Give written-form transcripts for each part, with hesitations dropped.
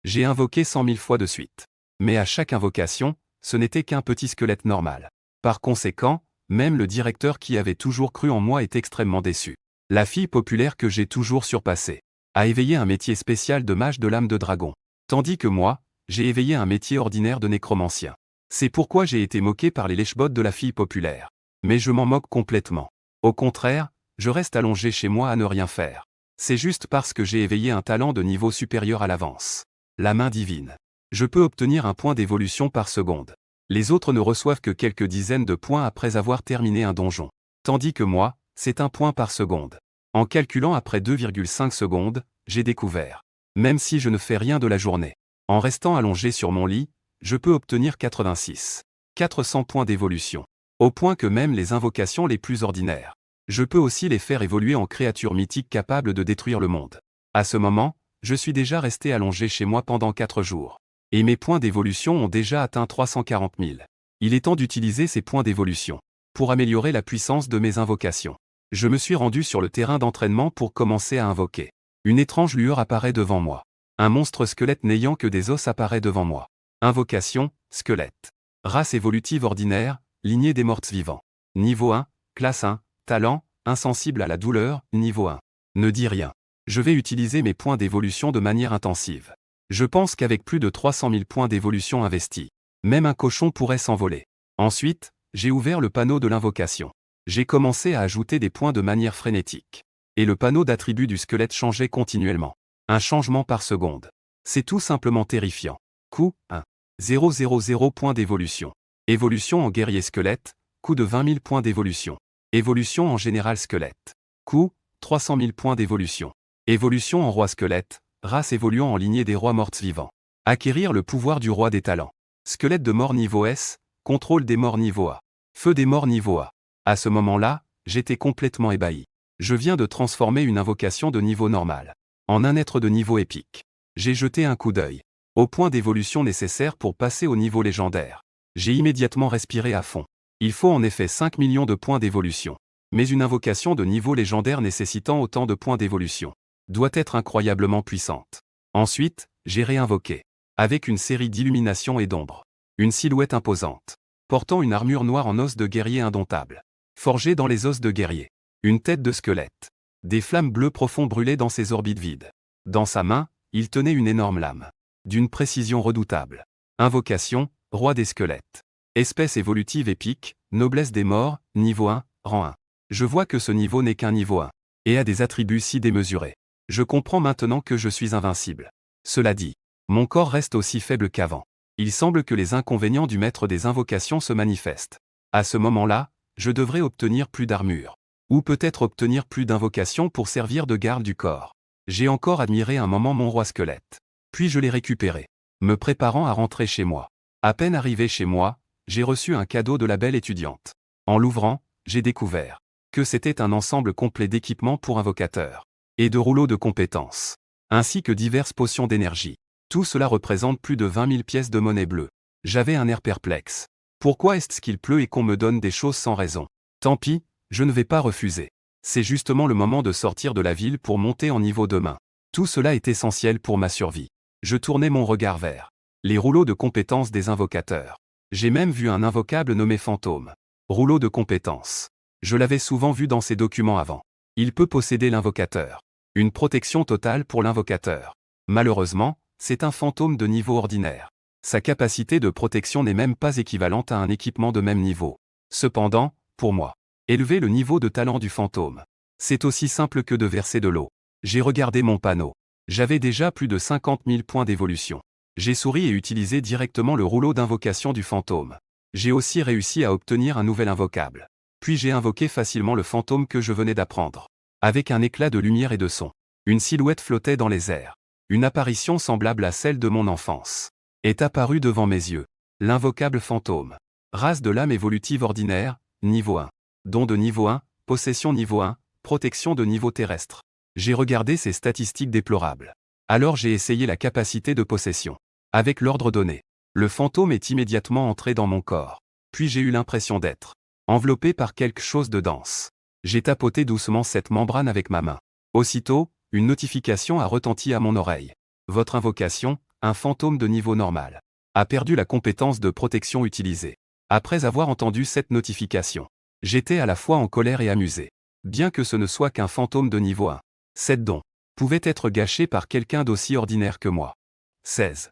J'ai invoqué 100 000 fois de suite. Mais à chaque invocation, ce n'était qu'un petit squelette normal. Par conséquent, même le directeur qui avait toujours cru en moi est extrêmement déçu. La fille populaire que j'ai toujours surpassée a éveillé un métier spécial de mage de l'âme de dragon. Tandis que moi, j'ai éveillé un métier ordinaire de nécromancien. C'est pourquoi j'ai été moqué par les lèche-bottes de la fille populaire. Mais je m'en moque complètement. Au contraire, je reste allongé chez moi à ne rien faire. C'est juste parce que j'ai éveillé un talent de niveau supérieur à l'avance. La main divine. Je peux obtenir un point d'évolution par seconde. Les autres ne reçoivent que quelques dizaines de points après avoir terminé un donjon. Tandis que moi, c'est un point par seconde. En calculant après 2,5 secondes, j'ai découvert. Même si je ne fais rien de la journée. En restant allongé sur mon lit, je peux obtenir 400 points d'évolution. Au point que même les invocations les plus ordinaires, je peux aussi les faire évoluer en créatures mythiques capables de détruire le monde. À ce moment, je suis déjà resté allongé chez moi pendant 4 jours. Et mes points d'évolution ont déjà atteint 340 000. Il est temps d'utiliser ces points d'évolution pour améliorer la puissance de mes invocations. Je me suis rendu sur le terrain d'entraînement pour commencer à invoquer. Une étrange lueur apparaît devant moi. Un monstre squelette n'ayant que des os apparaît devant moi. Invocation, squelette. Race évolutive ordinaire, lignée des morts vivants. Niveau 1, classe 1, talent, insensible à la douleur, niveau 1. Ne dis rien. Je vais utiliser mes points d'évolution de manière intensive. Je pense qu'avec plus de 300 000 points d'évolution investis, même un cochon pourrait s'envoler. Ensuite, j'ai ouvert le panneau de l'invocation. J'ai commencé à ajouter des points de manière frénétique. Et le panneau d'attributs du squelette changeait continuellement. Un changement par seconde. C'est tout simplement terrifiant. Coût 1. 000 points d'évolution. Évolution en guerrier squelette, coût de 20 000 points d'évolution. Évolution en général squelette. Coût 300 000 points d'évolution. Évolution en roi squelette, race évoluant en lignée des rois morts vivants. Acquérir le pouvoir du roi des talents. Squelette de mort niveau S, contrôle des morts niveau A. Feu des morts niveau A. À ce moment-là, j'étais complètement ébahi. Je viens de transformer une invocation de niveau normal en un être de niveau épique. J'ai jeté un coup d'œil au point d'évolution nécessaire pour passer au niveau légendaire. J'ai immédiatement respiré à fond. Il faut en effet 5 millions de points d'évolution. Mais une invocation de niveau légendaire nécessitant autant de points d'évolution doit être incroyablement puissante. Ensuite, j'ai réinvoqué, avec une série d'illuminations et d'ombres, une silhouette imposante, portant une armure noire en os de guerrier indomptable, forgée dans les os de guerrier, une tête de squelette. Des flammes bleues profondes brûlaient dans ses orbites vides. Dans sa main, il tenait une énorme lame, d'une précision redoutable. Invocation, roi des squelettes. Espèce évolutive épique, noblesse des morts, niveau 1, rang 1. Je vois que ce niveau n'est qu'un niveau 1, et a des attributs si démesurés. Je comprends maintenant que je suis invincible. Cela dit, mon corps reste aussi faible qu'avant. Il semble que les inconvénients du maître des invocations se manifestent. À ce moment-là, je devrais obtenir plus d'armure. Ou peut-être obtenir plus d'invocations pour servir de garde du corps. J'ai encore admiré un moment mon roi squelette. Puis je l'ai récupéré, me préparant à rentrer chez moi. À peine arrivé chez moi, j'ai reçu un cadeau de la belle étudiante. En l'ouvrant, j'ai découvert que c'était un ensemble complet d'équipements pour invocateurs et de rouleaux de compétences, ainsi que diverses potions d'énergie. Tout cela représente plus de 20 000 pièces de monnaie bleue. J'avais un air perplexe. Pourquoi est-ce qu'il pleut et qu'on me donne des choses sans raison? Tant pis, je ne vais pas refuser. C'est justement le moment de sortir de la ville pour monter en niveau demain. Tout cela est essentiel pour ma survie. Je tournais mon regard vers les rouleaux de compétences des invocateurs. J'ai même vu un invocable nommé Fantôme. Rouleau de compétences. Je l'avais souvent vu dans ces documents avant. Il peut posséder l'invocateur. Une protection totale pour l'invocateur. Malheureusement, c'est un fantôme de niveau ordinaire. Sa capacité de protection n'est même pas équivalente à un équipement de même niveau. Cependant, pour moi, élever le niveau de talent du fantôme, c'est aussi simple que de verser de l'eau. J'ai regardé mon panneau. J'avais déjà plus de 50 000 points d'évolution. J'ai souri et utilisé directement le rouleau d'invocation du fantôme. J'ai aussi réussi à obtenir un nouvel invocable. Puis j'ai invoqué facilement le fantôme que je venais d'apprendre. Avec un éclat de lumière et de son, une silhouette flottait dans les airs. Une apparition semblable à celle de mon enfance est apparue devant mes yeux. L'invocable fantôme. Race de l'âme évolutive ordinaire, niveau 1. Don de niveau 1, possession niveau 1, protection de niveau terrestre. J'ai regardé ces statistiques déplorables. Alors j'ai essayé la capacité de possession. Avec l'ordre donné, le fantôme est immédiatement entré dans mon corps. Puis j'ai eu l'impression d'être enveloppé par quelque chose de dense. J'ai tapoté doucement cette membrane avec ma main. Aussitôt, une notification a retenti à mon oreille. Votre invocation un fantôme de niveau normal a perdu la compétence de protection utilisée. Après avoir entendu cette notification, j'étais à la fois en colère et amusé. Bien que ce ne soit qu'un fantôme de niveau 1, cette don pouvait être gâché par quelqu'un d'aussi ordinaire que moi. 16.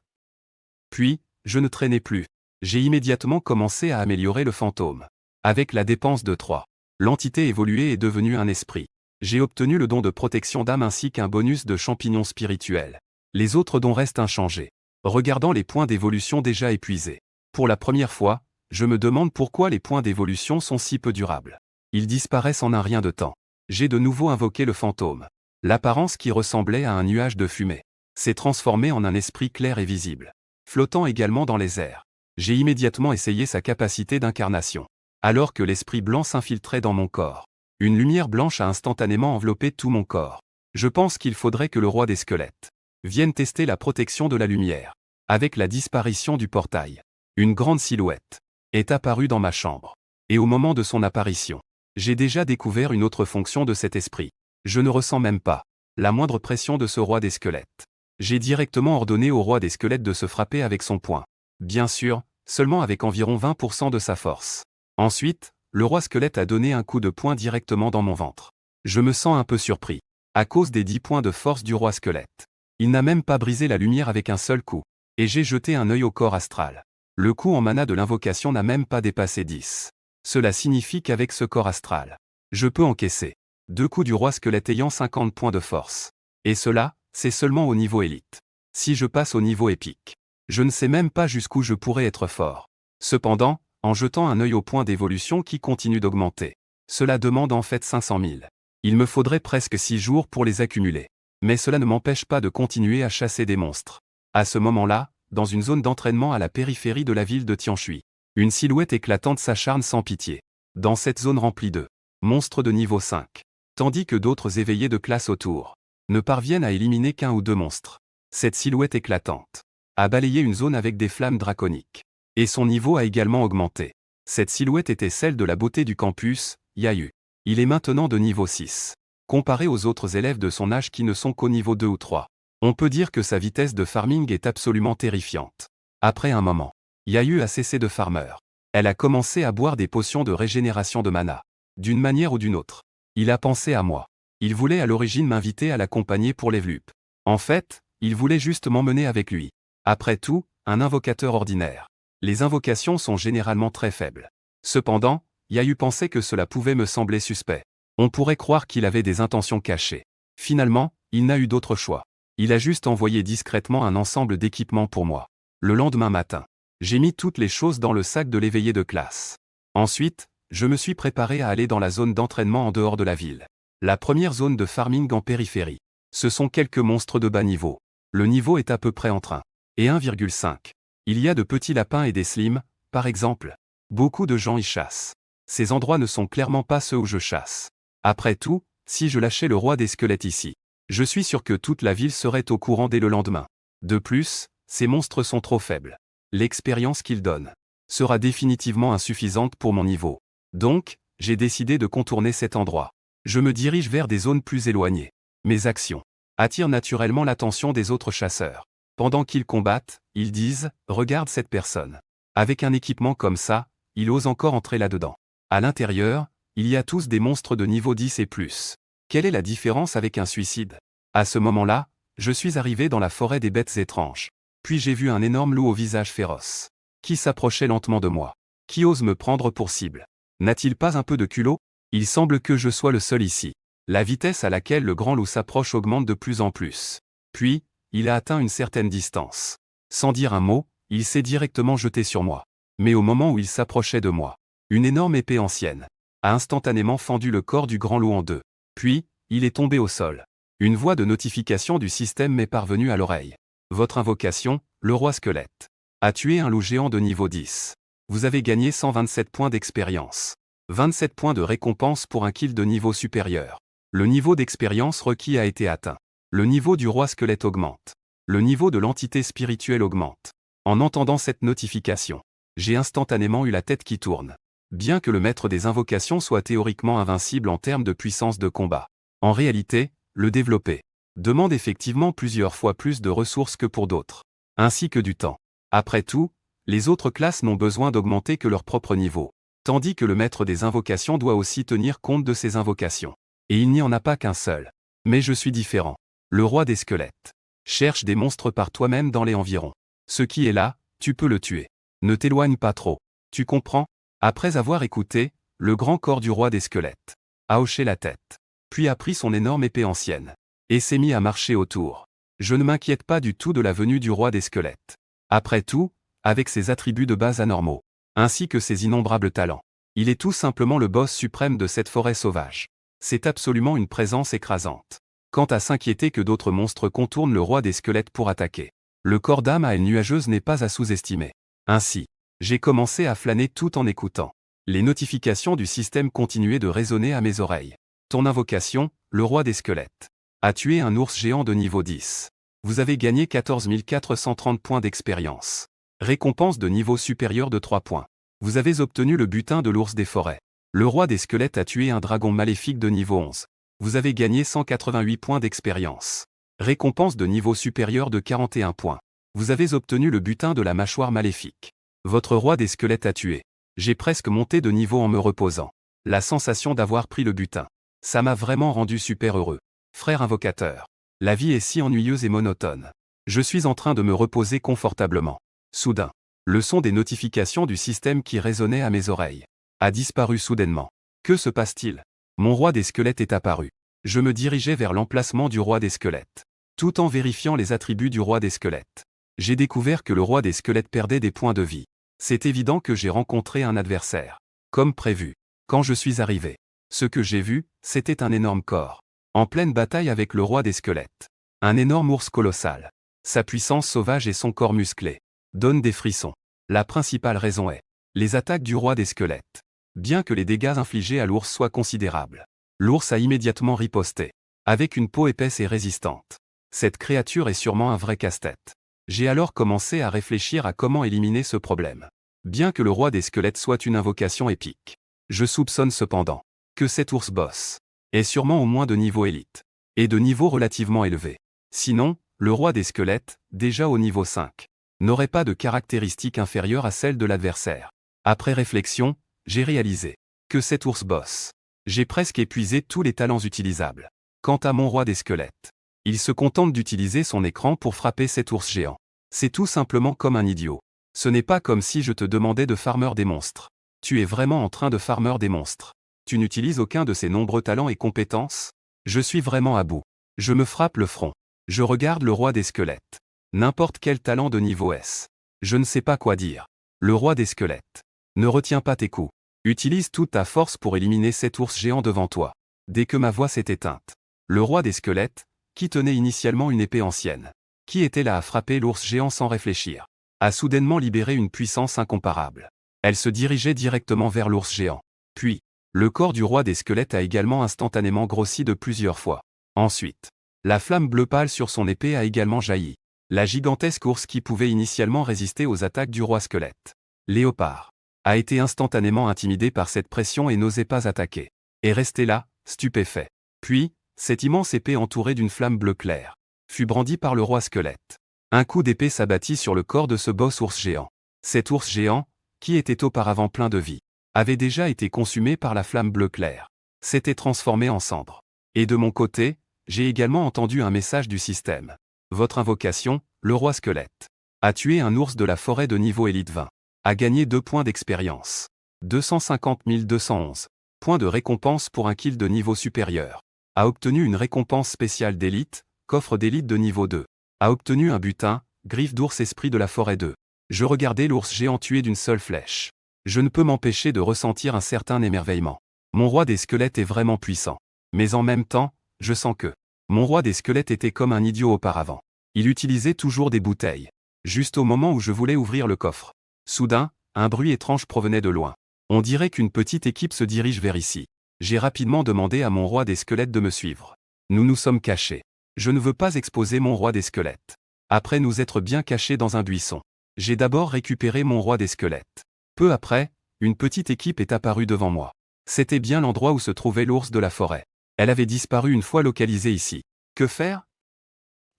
Puis, je ne traînais plus. J'ai immédiatement commencé à améliorer le fantôme. Avec la dépense de 3, l'entité évoluée est devenue un esprit. J'ai obtenu le don de protection d'âme ainsi qu'un bonus de champignon spirituel. Les autres dons restent inchangés. Regardant les points d'évolution déjà épuisés. Pour la première fois, je me demande pourquoi les points d'évolution sont si peu durables. Ils disparaissent en un rien de temps. J'ai de nouveau invoqué le fantôme. L'apparence qui ressemblait à un nuage de fumée s'est transformée en un esprit clair et visible, flottant également dans les airs. J'ai immédiatement essayé sa capacité d'incarnation. Alors que l'esprit blanc s'infiltrait dans mon corps, une lumière blanche a instantanément enveloppé tout mon corps. Je pense qu'il faudrait que le roi des squelettes vienne tester la protection de la lumière. Avec la disparition du portail, une grande silhouette est apparue dans ma chambre. Et au moment de son apparition, j'ai déjà découvert une autre fonction de cet esprit. Je ne ressens même pas la moindre pression de ce roi des squelettes. J'ai directement ordonné au roi des squelettes de se frapper avec son poing. Bien sûr, seulement avec environ 20% de sa force. Ensuite, le roi squelette a donné un coup de poing directement dans mon ventre. Je me sens un peu surpris, à cause des 10 points de force du roi squelette. Il n'a même pas brisé la lumière avec un seul coup. Et j'ai jeté un œil au corps astral. Le coût en mana de l'invocation n'a même pas dépassé 10. Cela signifie qu'avec ce corps astral, je peux encaisser 2 coups du roi squelette ayant 50 points de force. Et cela, c'est seulement au niveau élite. Si je passe au niveau épique, je ne sais même pas jusqu'où je pourrais être fort. Cependant, en jetant un œil au point d'évolution qui continue d'augmenter, cela demande en fait 500 000. Il me faudrait presque 6 jours pour les accumuler. Mais cela ne m'empêche pas de continuer à chasser des monstres. À ce moment-là, dans une zone d'entraînement à la périphérie de la ville de Tianshui, une silhouette éclatante s'acharne sans pitié. Dans cette zone remplie de monstres de niveau 5, tandis que d'autres éveillés de classe autour ne parviennent à éliminer qu'un ou deux monstres. Cette silhouette éclatante a balayé une zone avec des flammes draconiques. Et son niveau a également augmenté. Cette silhouette était celle de la beauté du campus, Yayu. Il est maintenant de niveau 6. Comparé aux autres élèves de son âge qui ne sont qu'au niveau 2 ou 3. On peut dire que sa vitesse de farming est absolument terrifiante. Après un moment, Yayu a cessé de farmer. Elle a commencé à boire des potions de régénération de mana. D'une manière ou d'une autre, il a pensé à moi. Il voulait à l'origine m'inviter à l'accompagner pour les VLUP. En fait, il voulait juste m'emmener avec lui. Après tout, un invocateur ordinaire. Les invocations sont généralement très faibles. Cependant, Yayu pensait que cela pouvait me sembler suspect. On pourrait croire qu'il avait des intentions cachées. Finalement, il n'a eu d'autre choix. Il a juste envoyé discrètement un ensemble d'équipements pour moi. Le lendemain matin, j'ai mis toutes les choses dans le sac de l'éveillé de classe. Ensuite, je me suis préparé à aller dans la zone d'entraînement en dehors de la ville. La première zone de farming en périphérie. Ce sont quelques monstres de bas niveau. Le niveau est à peu près entre 1 et 1,5. Il y a de petits lapins et des slimes, par exemple. Beaucoup de gens y chassent. Ces endroits ne sont clairement pas ceux où je chasse. Après tout, si je lâchais le roi des squelettes ici, je suis sûr que toute la ville serait au courant dès le lendemain. De plus, ces monstres sont trop faibles. L'expérience qu'ils donnent sera définitivement insuffisante pour mon niveau. Donc, j'ai décidé de contourner cet endroit. Je me dirige vers des zones plus éloignées. Mes actions attirent naturellement l'attention des autres chasseurs. Pendant qu'ils combattent, ils disent « Regarde cette personne. Avec un équipement comme ça, il ose encore entrer là-dedans. » À l'intérieur, il y a tous des monstres de niveau 10 et plus. Quelle est la différence avec un suicide? À ce moment-là, je suis arrivé dans la forêt des bêtes étranges. Puis j'ai vu un énorme loup au visage féroce, qui s'approchait lentement de moi. Qui ose me prendre pour cible? N'a-t-il pas un peu de culot? Il semble que je sois le seul ici. La vitesse à laquelle le grand loup s'approche augmente de plus en plus. Puis, il a atteint une certaine distance. Sans dire un mot, il s'est directement jeté sur moi. Mais au moment où il s'approchait de moi, une énorme épée ancienne a instantanément fendu le corps du grand loup en deux. Puis, il est tombé au sol. Une voix de notification du système m'est parvenue à l'oreille. Votre invocation, le roi squelette, a tué un loup géant de niveau 10. Vous avez gagné 127 points d'expérience. 27 points de récompense pour un kill de niveau supérieur. Le niveau d'expérience requis a été atteint. Le niveau du roi squelette augmente. Le niveau de l'entité spirituelle augmente. En entendant cette notification, j'ai instantanément eu la tête qui tourne. Bien que le maître des invocations soit théoriquement invincible en termes de puissance de combat, en réalité, le développer demande effectivement plusieurs fois plus de ressources que pour d'autres. ainsi que du temps. Après tout, les autres classes n'ont besoin d'augmenter que leur propre niveau. Tandis que le maître des invocations doit aussi tenir compte de ses invocations. Et il n'y en a pas qu'un seul. Mais je suis différent. Le roi des squelettes. Cherche des monstres par toi-même dans les environs. Ce qui est là, tu peux le tuer. Ne t'éloigne pas trop. Tu comprends? Après avoir écouté, le grand corps du roi des squelettes a hoché la tête. Puis a pris son énorme épée ancienne. Et s'est mis à marcher autour. Je ne m'inquiète pas du tout de la venue du roi des squelettes. Après tout, avec ses attributs de base anormaux, ainsi que ses innombrables talents, il est tout simplement le boss suprême de cette forêt sauvage. C'est absolument une présence écrasante. Quant à s'inquiéter que d'autres monstres contournent le roi des squelettes pour attaquer, le corps d'âme à elle nuageuse n'est pas à sous-estimer. Ainsi, j'ai commencé à flâner tout en écoutant. Les notifications du système continuaient de résonner à mes oreilles. Ton invocation, le roi des squelettes, a tué un ours géant de niveau 10. Vous avez gagné 14 430 points d'expérience. Récompense de niveau supérieur de 3 points. Vous avez obtenu le butin de l'ours des forêts. Le roi des squelettes a tué un dragon maléfique de niveau 11. Vous avez gagné 188 points d'expérience. Récompense de niveau supérieur de 41 points. Vous avez obtenu le butin de la mâchoire maléfique. Votre roi des squelettes a tué. J'ai presque monté de niveau en me reposant. La sensation d'avoir pris le butin. Ça m'a vraiment rendu super heureux. Frère invocateur. La vie est si ennuyeuse et monotone. Je suis en train de me reposer confortablement. Soudain, le son des notifications du système qui résonnait à mes oreilles a disparu soudainement. Que se passe-t-il? Mon roi des squelettes est apparu. Je me dirigeais vers l'emplacement du roi des squelettes, tout en vérifiant les attributs du roi des squelettes. J'ai découvert que le roi des squelettes perdait des points de vie. C'est évident que j'ai rencontré un adversaire. Comme prévu. Quand je suis arrivé, ce que j'ai vu, c'était un énorme corps, en pleine bataille avec le roi des squelettes. Un énorme ours colossal. Sa puissance sauvage et son corps musclé donnent des frissons. La principale raison est les attaques du roi des squelettes. Bien que les dégâts infligés à l'ours soient considérables, l'ours a immédiatement riposté, avec une peau épaisse et résistante. Cette créature est sûrement un vrai casse-tête. J'ai alors commencé à réfléchir à comment éliminer ce problème. Bien que le roi des squelettes soit une invocation épique, je soupçonne cependant que cet ours boss est sûrement au moins de niveau élite, et de niveau relativement élevé. Sinon, le roi des squelettes, déjà au niveau 5, n'aurait pas de caractéristiques inférieures à celles de l'adversaire. Après réflexion, j'ai réalisé que cet ours boss, j'ai presque épuisé tous les talents utilisables. Quant à mon roi des squelettes, il se contente d'utiliser son écran pour frapper cet ours géant. C'est tout simplement comme un idiot. Ce n'est pas comme si je te demandais de farmer des monstres. Tu es vraiment en train de farmer des monstres. Tu n'utilises aucun de ces nombreux talents et compétences? Je suis vraiment à bout. Je me frappe le front. Je regarde le roi des squelettes. N'importe quel talent de niveau S. Je ne sais pas quoi dire. Le roi des squelettes. Ne retiens pas tes coups. Utilise toute ta force pour éliminer cet ours géant devant toi. Dès que ma voix s'est éteinte, le roi des squelettes, qui tenait initialement une épée ancienne, qui était là à frapper l'ours géant sans réfléchir, a soudainement libéré une puissance incomparable. Elle se dirigeait directement vers l'ours géant. Puis, le corps du roi des squelettes a également instantanément grossi de plusieurs fois. Ensuite, la flamme bleue pâle sur son épée a également jailli. La gigantesque ours qui pouvait initialement résister aux attaques du roi squelette, Léopard, a été instantanément intimidé par cette pression et n'osait pas attaquer. Et resté là, stupéfait. Puis, cette immense épée entourée d'une flamme bleue claire fut brandie par le roi squelette. Un coup d'épée s'abattit sur le corps de ce boss ours géant. Cet ours géant, qui était auparavant plein de vie, avait déjà été consumé par la flamme bleue claire, s'était transformé en cendre. Et de mon côté, j'ai également entendu un message du système. Votre invocation, le roi squelette, a tué un ours de la forêt de niveau élite 20. A gagné 2 points d'expérience. 250 211 points de récompense pour un kill de niveau supérieur. A obtenu une récompense spéciale d'élite, coffre d'élite de niveau 2. A obtenu un butin, griffe d'ours esprit de la forêt 2. Je regardais l'ours géant tué d'une seule flèche. Je ne peux m'empêcher de ressentir un certain émerveillement. Mon roi des squelettes est vraiment puissant. Mais en même temps, je sens que mon roi des squelettes était comme un idiot auparavant. Il utilisait toujours des bouteilles. Juste au moment où je voulais ouvrir le coffre. Soudain, un bruit étrange provenait de loin. On dirait qu'une petite équipe se dirige vers ici. J'ai rapidement demandé à mon roi des squelettes de me suivre. Nous nous sommes cachés. Je ne veux pas exposer mon roi des squelettes. Après nous être bien cachés dans un buisson, j'ai d'abord récupéré mon roi des squelettes. Peu après, une petite équipe est apparue devant moi. C'était bien l'endroit où se trouvait l'ours de la forêt. Elle avait disparu une fois localisée ici. Que faire?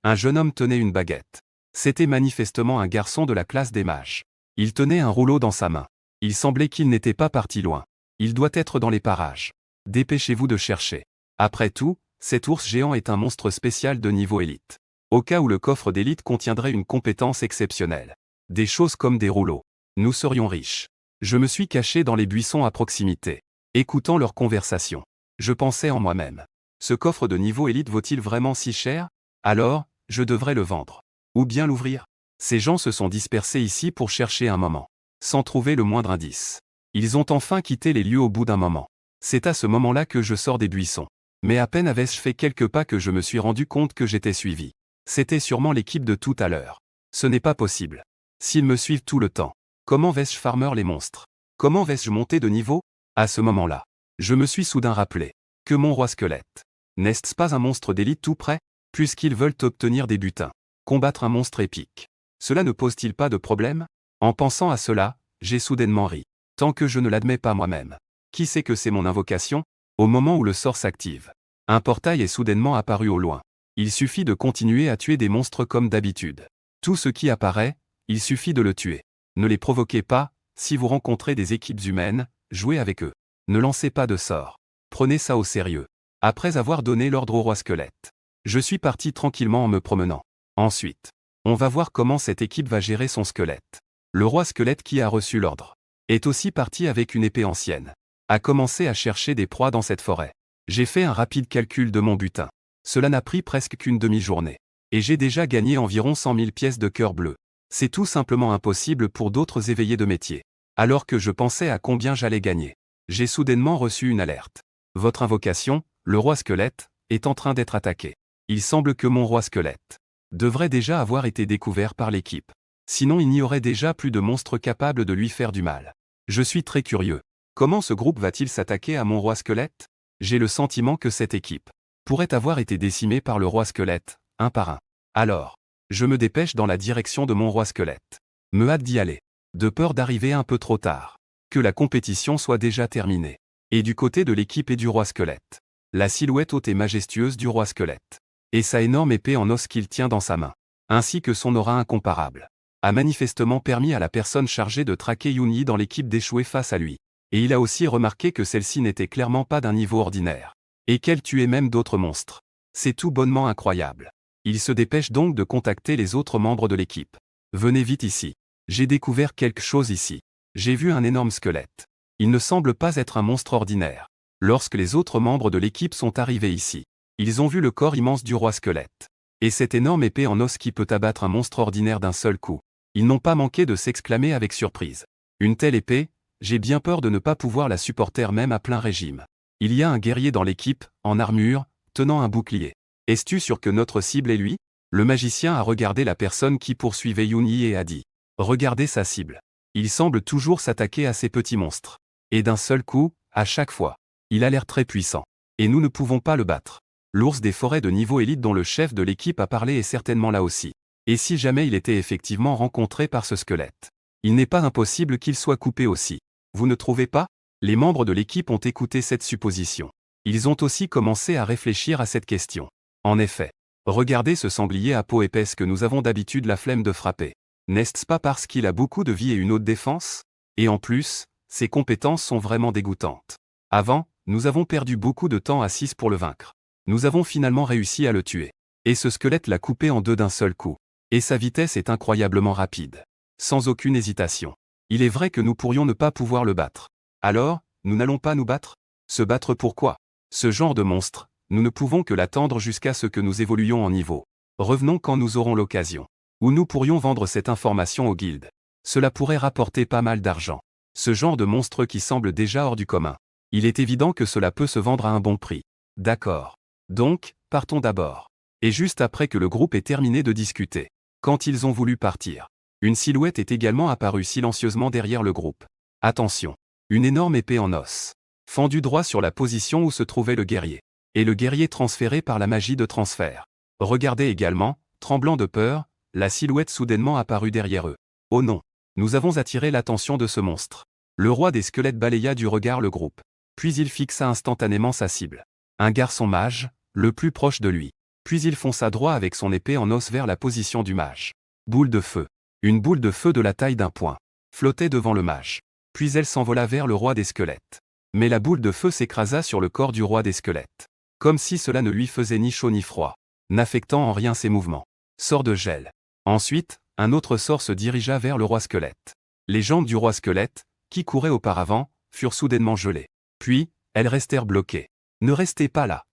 Un jeune homme tenait une baguette. C'était manifestement un garçon de la classe des mages. Il tenait un rouleau dans sa main. Il semblait qu'il n'était pas parti loin. Il doit être dans les parages. Dépêchez-vous de chercher. Après tout, cet ours géant est un monstre spécial de niveau élite. Au cas où le coffre d'élite contiendrait une compétence exceptionnelle. Des choses comme des rouleaux. Nous serions riches. Je me suis caché dans les buissons à proximité. Écoutant leur conversation. Je pensais en moi-même. Ce coffre de niveau élite vaut-il vraiment si cher? Alors, je devrais le vendre. Ou bien l'ouvrir? Ces gens se sont dispersés ici pour chercher un moment. Sans trouver le moindre indice. Ils ont enfin quitté les lieux au bout d'un moment. C'est à ce moment-là que je sors des buissons. Mais à peine avais-je fait quelques pas que je me suis rendu compte que j'étais suivi. C'était sûrement l'équipe de tout à l'heure. Ce n'est pas possible. S'ils me suivent tout le temps, comment vais-je farmer les monstres? Comment vais-je monter de niveau? À ce moment-là, je me suis soudain rappelé que mon roi squelette. N'est-ce pas un monstre d'élite tout près? Puisqu'ils veulent obtenir des butins. Combattre un monstre épique. Cela ne pose-t-il pas de problème? En pensant à cela, j'ai soudainement ri. Tant que je ne l'admets pas moi-même. Qui sait que c'est mon invocation? Au moment où le sort s'active, un portail est soudainement apparu au loin. Il suffit de continuer à tuer des monstres comme d'habitude. Tout ce qui apparaît, il suffit de le tuer. Ne les provoquez pas, si vous rencontrez des équipes humaines, jouez avec eux. Ne lancez pas de sorts. Prenez ça au sérieux. Après avoir donné l'ordre au roi squelette, je suis parti tranquillement en me promenant. Ensuite, on va voir comment cette équipe va gérer son squelette. Le roi squelette qui a reçu l'ordre est aussi parti avec une épée ancienne. A commencé à chercher des proies dans cette forêt. J'ai fait un rapide calcul de mon butin. Cela n'a pris presque qu'une demi-journée. Et j'ai déjà gagné environ 100 000 pièces de cœur bleu. C'est tout simplement impossible pour d'autres éveillés de métier. Alors que je pensais à combien j'allais gagner, j'ai soudainement reçu une alerte. Votre invocation, le roi squelette, est en train d'être attaqué. Il semble que mon roi squelette devrait déjà avoir été découvert par l'équipe. Sinon il n'y aurait déjà plus de monstres capables de lui faire du mal. Je suis très curieux. Comment ce groupe va-t-il s'attaquer à mon roi squelette? J'ai le sentiment que cette équipe pourrait avoir été décimée par le roi squelette, un par un. Alors, je me dépêche dans la direction de mon roi squelette. Me hâte d'y aller. De peur d'arriver un peu trop tard. Que la compétition soit déjà terminée. Et du côté de l'équipe et du roi squelette. La silhouette haute et majestueuse du roi squelette. Et sa énorme épée en os qu'il tient dans sa main. Ainsi que son aura incomparable. A manifestement permis à la personne chargée de traquer Yunyi dans l'équipe d'échouer face à lui. Et il a aussi remarqué que celle-ci n'était clairement pas d'un niveau ordinaire. Et qu'elle tuait même d'autres monstres. C'est tout bonnement incroyable. Il se dépêche donc de contacter les autres membres de l'équipe. Venez vite ici. J'ai découvert quelque chose ici. J'ai vu un énorme squelette. Il ne semble pas être un monstre ordinaire. Lorsque les autres membres de l'équipe sont arrivés ici, ils ont vu le corps immense du roi squelette. Et cette énorme épée en os qui peut abattre un monstre ordinaire d'un seul coup. Ils n'ont pas manqué de s'exclamer avec surprise. Une telle épée, j'ai bien peur de ne pas pouvoir la supporter même à plein régime. Il y a un guerrier dans l'équipe, en armure, tenant un bouclier. Es-tu sûr que notre cible est lui? Le magicien a regardé la personne qui poursuivait Yunyi et a dit. Regardez sa cible. Il semble toujours s'attaquer à ces petits monstres. Et d'un seul coup, à chaque fois. Il a l'air très puissant. Et nous ne pouvons pas le battre. L'ours des forêts de niveau élite dont le chef de l'équipe a parlé est certainement là aussi. Et si jamais il était effectivement rencontré par ce squelette? Il n'est pas impossible qu'il soit coupé aussi. Vous ne trouvez pas? Les membres de l'équipe ont écouté cette supposition. Ils ont aussi commencé à réfléchir à cette question. En effet, regardez ce sanglier à peau épaisse que nous avons d'habitude la flemme de frapper. N'est-ce pas parce qu'il a beaucoup de vie et une haute défense? Et en plus, ses compétences sont vraiment dégoûtantes. Avant, nous avons perdu beaucoup de temps à 6 pour le vaincre. Nous avons finalement réussi à le tuer. Et ce squelette l'a coupé en deux d'un seul coup. Et sa vitesse est incroyablement rapide. Sans aucune hésitation. Il est vrai que nous pourrions ne pas pouvoir le battre. Alors, nous n'allons pas nous battre? Se battre pourquoi? Ce genre de monstre, nous ne pouvons que l'attendre jusqu'à ce que nous évoluions en niveau. Revenons quand nous aurons l'occasion. Ou nous pourrions vendre cette information aux guildes. Cela pourrait rapporter pas mal d'argent. Ce genre de monstre qui semble déjà hors du commun. Il est évident que cela peut se vendre à un bon prix. D'accord. Donc, partons d'abord. Et juste après que le groupe ait terminé de discuter. Quand ils ont voulu partir, une silhouette est également apparue silencieusement derrière le groupe. Attention. Une énorme épée en os. Fendue droit sur la position où se trouvait le guerrier. Et le guerrier transféré par la magie de transfert. Regardez également, tremblant de peur, la silhouette soudainement apparue derrière eux. Oh non. Nous avons attiré l'attention de ce monstre. Le roi des squelettes balaya du regard le groupe. Puis il fixa instantanément sa cible. Un garçon mage, le plus proche de lui. Puis il fonça droit avec son épée en os vers la position du mage. Boule de feu. Une boule de feu de la taille d'un poing flottait devant le mage. Puis elle s'envola vers le roi des squelettes. Mais la boule de feu s'écrasa sur le corps du roi des squelettes. Comme si cela ne lui faisait ni chaud ni froid, n'affectant en rien ses mouvements. Sort de gel. Ensuite, un autre sort se dirigea vers le roi squelette. Les jambes du roi squelette, qui courait auparavant, furent soudainement gelées. Puis, elles restèrent bloquées. Ne restez pas là.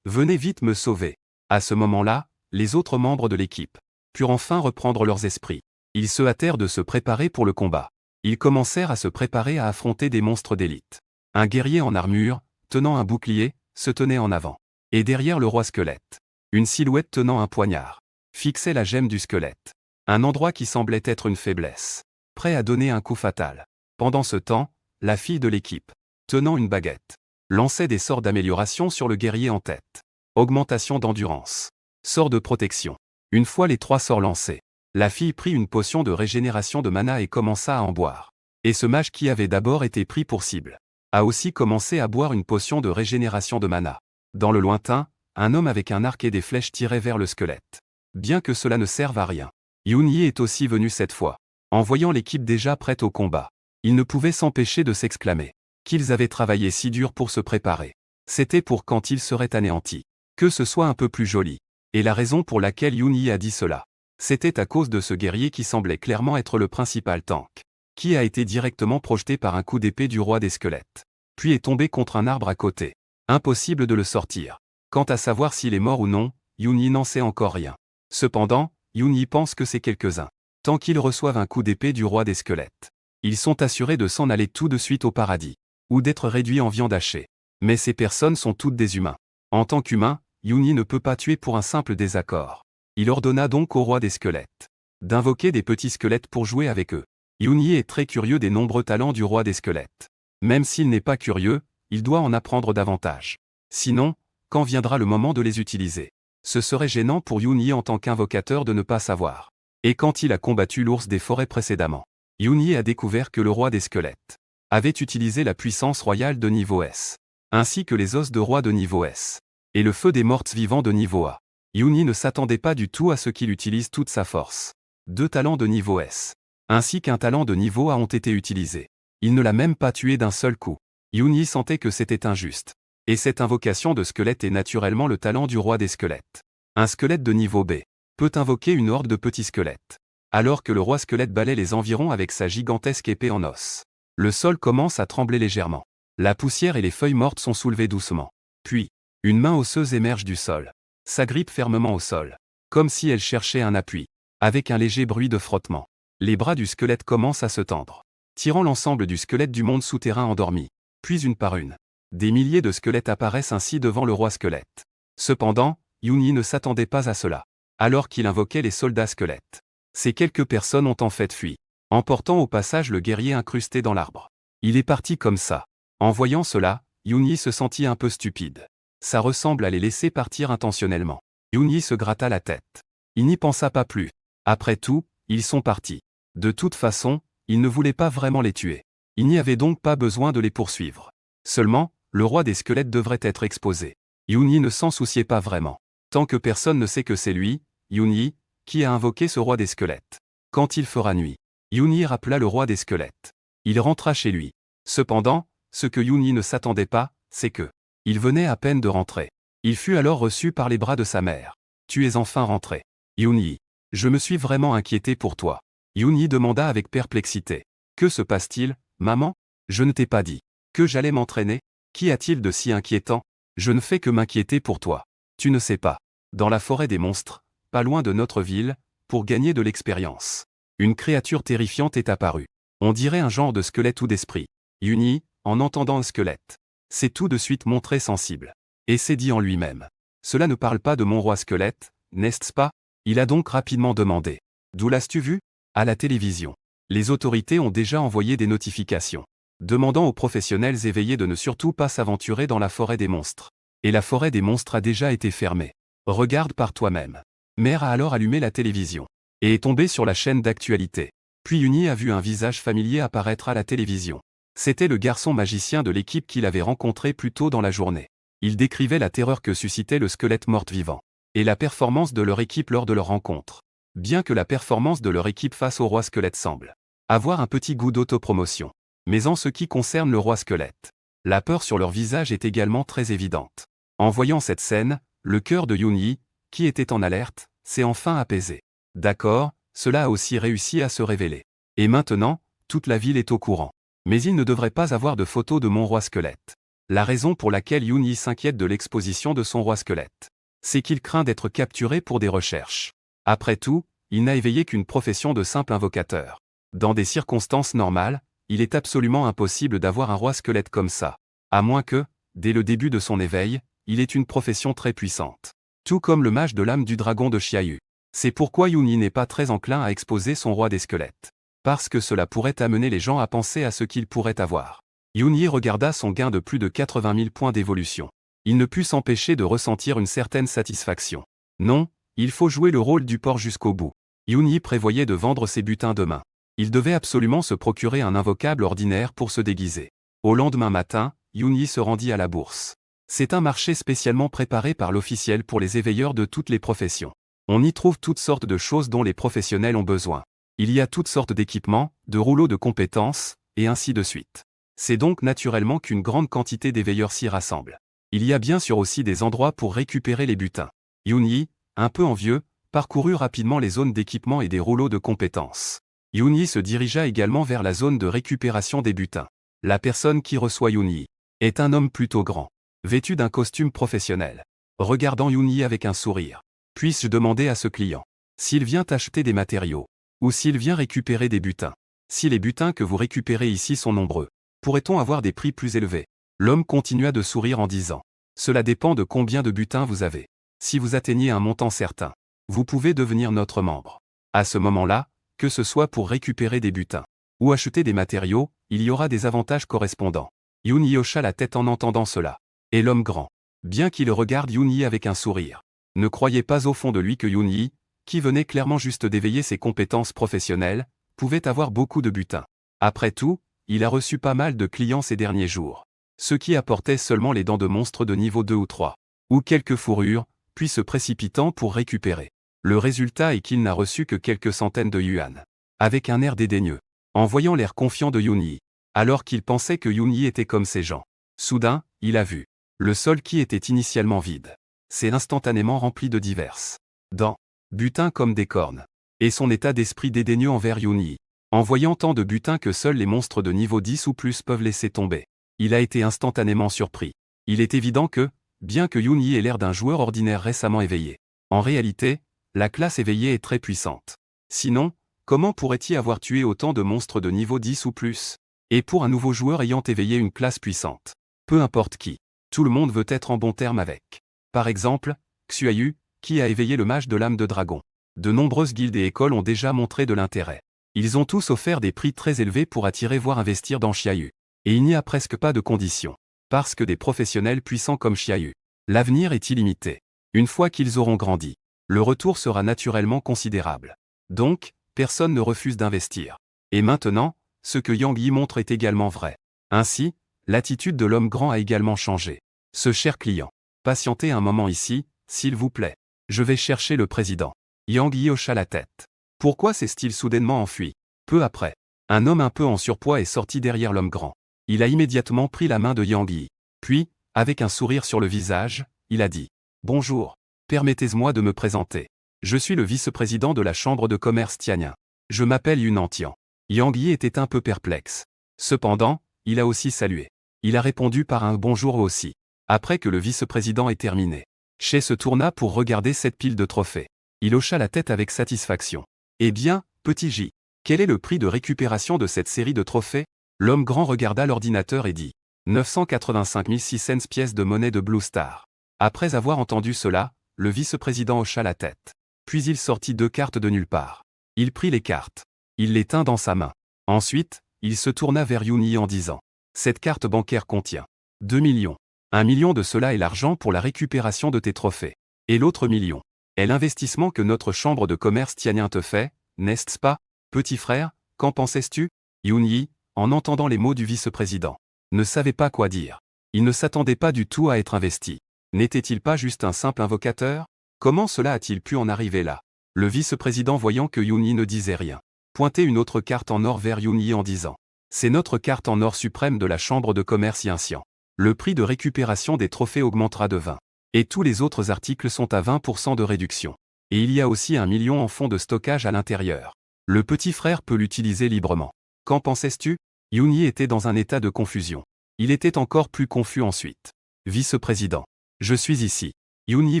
Venez vite me sauver. À ce moment-là, les autres membres de l'équipe purent enfin reprendre leurs esprits. Ils se hâtèrent de se préparer pour le combat. Ils commencèrent à se préparer à affronter des monstres d'élite. Un guerrier en armure, tenant un bouclier, se tenait en avant. Et derrière le roi squelette, une silhouette tenant un poignard fixait la gemme du squelette. Un endroit qui semblait être une faiblesse, prêt à donner un coup fatal. Pendant ce temps, la fille de l'équipe, tenant une baguette, lançait des sorts d'amélioration sur le guerrier en tête. Augmentation d'endurance. Sort de protection. Une fois les 3 sorts lancés, la fille prit une potion de régénération de mana et commença à en boire. Et ce mage qui avait d'abord été pris pour cible a aussi commencé à boire une potion de régénération de mana. Dans le lointain, un homme avec un arc et des flèches tirait vers le squelette. Bien que cela ne serve à rien, Yun-Yi est aussi venu cette fois. En voyant l'équipe déjà prête au combat, il ne pouvait s'empêcher de s'exclamer qu'ils avaient travaillé si dur pour se préparer. C'était pour quand ils seraient anéantis. Que ce soit un peu plus joli. Et la raison pour laquelle Yun-Yi a dit cela, c'était à cause de ce guerrier qui semblait clairement être le principal tank, qui a été directement projeté par un coup d'épée du roi des squelettes, puis est tombé contre un arbre à côté. Impossible de le sortir. Quant à savoir s'il est mort ou non, Yun-Yi n'en sait encore rien. Cependant, Yun-Yi pense que c'est quelques-uns. Tant qu'ils reçoivent un coup d'épée du roi des squelettes, ils sont assurés de s'en aller tout de suite au paradis, ou d'être réduits en viande hachée. Mais ces personnes sont toutes des humains. En tant qu'humain, Yun-Yi ne peut pas tuer pour un simple désaccord. Il ordonna donc au roi des squelettes d'invoquer des petits squelettes pour jouer avec eux. Yun-Yi est très curieux des nombreux talents du roi des squelettes. Même s'il n'est pas curieux, il doit en apprendre davantage. Sinon, quand viendra le moment de les utiliser, ce serait gênant pour Yun-Yi en tant qu'invocateur de ne pas savoir. Et quand il a combattu l'ours des forêts précédemment, Yun-Yi a découvert que le roi des squelettes avait utilisé la puissance royale de niveau S, ainsi que les os de roi de niveau S, et le feu des morts vivants de niveau A. Yun-Yi ne s'attendait pas du tout à ce qu'il utilise toute sa force. 2 talents de niveau S, ainsi qu'un talent de niveau A ont été utilisés. Il ne l'a même pas tué d'un seul coup. Yun-Yi sentait que c'était injuste. Et cette invocation de squelette est naturellement le talent du roi des squelettes. Un squelette de niveau B peut invoquer une horde de petits squelettes. Alors que le roi squelette balaie les environs avec sa gigantesque épée en os, le sol commence à trembler légèrement. La poussière et les feuilles mortes sont soulevées doucement. Puis, une main osseuse émerge du sol, s'agrippe fermement au sol, comme si elle cherchait un appui. Avec un léger bruit de frottement, les bras du squelette commencent à se tendre, tirant l'ensemble du squelette du monde souterrain endormi. Puis une par une, des milliers de squelettes apparaissent ainsi devant le roi squelette. Cependant, Yun-Yi ne s'attendait pas à cela. Alors qu'il invoquait les soldats squelettes, ces quelques personnes ont en fait fui, emportant au passage le guerrier incrusté dans l'arbre. Il est parti comme ça. En voyant cela, Yun-Yi se sentit un peu stupide. Ça ressemble à les laisser partir intentionnellement. Yun-Yi se gratta la tête. Il n'y pensa pas plus. Après tout, ils sont partis. De toute façon, il ne voulait pas vraiment les tuer. Il n'y avait donc pas besoin de les poursuivre. Seulement, le roi des squelettes devrait être exposé. Yun-Yi ne s'en souciait pas vraiment. Tant que personne ne sait que c'est lui, Yun-Yi, qui a invoqué ce roi des squelettes. Quand il fera nuit, Yun-Yi rappela le roi des squelettes. Il rentra chez lui. Cependant, ce que Yun-Yi ne s'attendait pas, c'est que il venait à peine de rentrer. Il fut alors reçu par les bras de sa mère. Tu es enfin rentré. Yun-Yi, je me suis vraiment inquiété pour toi. Yun-Yi demanda avec perplexité. Que se passe-t-il, maman? Je ne t'ai pas dit que j'allais m'entraîner? Qu'y a-t-il de si inquiétant? Je ne fais que m'inquiéter pour toi. Tu ne sais pas. Dans la forêt des monstres, pas loin de notre ville, pour gagner de l'expérience, une créature terrifiante est apparue. On dirait un genre de squelette ou d'esprit. Yun-Yi, en entendant un squelette, s'est tout de suite montré sensible. Et s'est dit en lui-même. Cela ne parle pas de mon roi squelette, n'est-ce pas? Il a donc rapidement demandé. D'où l'as-tu vu? À la télévision. Les autorités ont déjà envoyé des notifications, demandant aux professionnels éveillés de ne surtout pas s'aventurer dans la forêt des monstres. Et la forêt des monstres a déjà été fermée. Regarde par toi-même. Mère a alors allumé la télévision, et est tombée sur la chaîne d'actualité. Puis Yun-Yi a vu un visage familier apparaître à la télévision. C'était le garçon magicien de l'équipe qu'il avait rencontré plus tôt dans la journée. Il décrivait la terreur que suscitait le squelette mort-vivant, et la performance de leur équipe lors de leur rencontre. bien que la performance de leur équipe face au roi squelette semble avoir un petit goût d'autopromotion. Mais en ce qui concerne le roi squelette, la peur sur leur visage est également très évidente. En voyant cette scène, le cœur de Yoon-hee, qui était en alerte, s'est enfin apaisé. D'accord, cela a aussi réussi à se révéler. Et maintenant, toute la ville est au courant. Mais il ne devrait pas avoir de photo de mon roi squelette. La raison pour laquelle Yoon-hee s'inquiète de l'exposition de son roi squelette, c'est qu'il craint d'être capturé pour des recherches. Après tout, il n'a éveillé qu'une profession de simple invocateur. Dans des circonstances normales, il est absolument impossible d'avoir un roi squelette comme ça. À moins que, dès le début de son éveil, il ait une profession très puissante. Tout comme le mage de l'âme du dragon de Xiaoyu. C'est pourquoi Yoon-hee n'est pas très enclin à exposer son roi des squelettes. Parce que cela pourrait amener les gens à penser à ce qu'il pourrait avoir. Yoon-hee regarda son gain de plus de 80 000 points d'évolution. Il ne put s'empêcher de ressentir une certaine satisfaction. Non, il faut jouer le rôle du porc jusqu'au bout. Yoon-hee prévoyait de vendre ses butins demain. Il devait absolument se procurer un invocable ordinaire pour se déguiser. Au lendemain matin, Yoon-hee se rendit à la bourse. C'est un marché spécialement préparé par l'officiel pour les éveilleurs de toutes les professions. On y trouve toutes sortes de choses dont les professionnels ont besoin. Il y a toutes sortes d'équipements, de rouleaux de compétences, et ainsi de suite. C'est donc naturellement qu'une grande quantité d'éveilleurs s'y rassemble. Il y a bien sûr aussi des endroits pour récupérer les butins. Yoon-hee, un peu envieux, parcourut rapidement les zones d'équipement et des rouleaux de compétences. Yoon-hee se dirigea également vers la zone de récupération des butins. La personne qui reçoit Yoon-hee est un homme plutôt grand, vêtu d'un costume professionnel. Regardant Yoon-hee avec un sourire. Puis-je demander à ce client s'il vient acheter des matériaux ou s'il vient récupérer des butins? Si les butins que vous récupérez ici sont nombreux, pourrait-on avoir des prix plus élevés? L'homme continua de sourire en disant: cela dépend de combien de butins vous avez. Si vous atteignez un montant certain, vous pouvez devenir notre membre. À ce moment-là, que ce soit pour récupérer des butins ou acheter des matériaux, il y aura des avantages correspondants. Yoon-hee hocha la tête en entendant cela. Et l'homme grand, bien qu'il regarde Yoon-hee avec un sourire, ne croyait pas au fond de lui que Yoon-hee, qui venait clairement juste d'éveiller ses compétences professionnelles, pouvait avoir beaucoup de butins. Après tout, il a reçu pas mal de clients ces derniers jours. Ceux qui apportaient seulement les dents de monstres de niveau 2 ou 3, ou quelques fourrures, puis se précipitant pour récupérer. Le résultat est qu'il n'a reçu que quelques centaines de yuan. Avec un air dédaigneux, en voyant l'air confiant de Yoon-hee, alors qu'il pensait que Yoon-hee était comme ces gens. Soudain, il a vu le sol qui était initialement vide s'est instantanément rempli de diverses dents, butins comme des cornes. Et son état d'esprit dédaigneux envers Yoon-hee, en voyant tant de butins que seuls les monstres de niveau 10 ou plus peuvent laisser tomber. Il a été instantanément surpris. Il est évident que, bien que Yoon-hee ait l'air d'un joueur ordinaire récemment éveillé, en réalité, la classe éveillée est très puissante. Sinon, comment pourrait-il avoir tué autant de monstres de niveau 10 ou plus? Et pour un nouveau joueur ayant éveillé une classe puissante, peu importe qui, tout le monde veut être en bon terme avec. Par exemple, Xiaoyu, qui a éveillé le mage de l'âme de dragon. De nombreuses guildes et écoles ont déjà montré de l'intérêt. Ils ont tous offert des prix très élevés pour attirer voire investir dans Xiaoyu. Et il n'y a presque pas de conditions. Parce que des professionnels puissants comme Xiaoyu, l'avenir est illimité. Une fois qu'ils auront grandi, le retour sera naturellement considérable. Donc, personne ne refuse d'investir. Et maintenant, ce que Yang Yi montre est également vrai. Ainsi, l'attitude de l'homme grand a également changé. Ce cher client, patientez un moment ici, s'il vous plaît. Je vais chercher le président. Yang Yi hocha la tête. Pourquoi s'est-il soudainement enfui? Peu après, un homme un peu en surpoids est sorti derrière l'homme grand. Il a immédiatement pris la main de Yang Yi. Puis, avec un sourire sur le visage, il a dit: bonjour, permettez-moi de me présenter. Je suis le vice-président de la chambre de commerce Tianyin. Je m'appelle Yun Antian. Yang Yi était un peu perplexe. Cependant, il a aussi salué. Il a répondu par un bonjour aussi. Après que le vice-président ait terminé, Che se tourna pour regarder cette pile de trophées. Il hocha la tête avec satisfaction. Eh bien, petit J, quel est le prix de récupération de cette série de trophées? L'homme grand regarda l'ordinateur et dit: 985 600 pièces de monnaie de Blue Star. Après avoir entendu cela, le vice-président hocha la tête. Puis il sortit 2 cartes de nulle part. Il prit les cartes. Il les tint dans sa main. Ensuite, il se tourna vers Yoon-hee en disant: cette carte bancaire contient 2 millions. 1 million de cela est l'argent pour la récupération de tes trophées. Et l'autre million est l'investissement que notre chambre de commerce Tianyin te fait, n'est-ce pas, petit frère? Qu'en pensais-tu? Yoon-hee, en entendant les mots du vice-président, ne savait pas quoi dire. Il ne s'attendait pas du tout à être investi. N'était-il pas juste un simple invocateur? Comment cela a-t-il pu en arriver là? Le vice-président voyant que Yunyi ne disait rien, pointait une autre carte en or vers Yunyi en disant « C'est notre carte en or suprême de la chambre de commerce Yincian. Le prix de récupération des trophées augmentera de 20. Et tous les autres articles sont à 20% de réduction. Et il y a aussi 1 million en fonds de stockage à l'intérieur. Le petit frère peut l'utiliser librement. Qu'en pensais-tu » Yunyi était dans un état de confusion. Il était encore plus confus ensuite. Vice-président. Je suis ici. Yunyi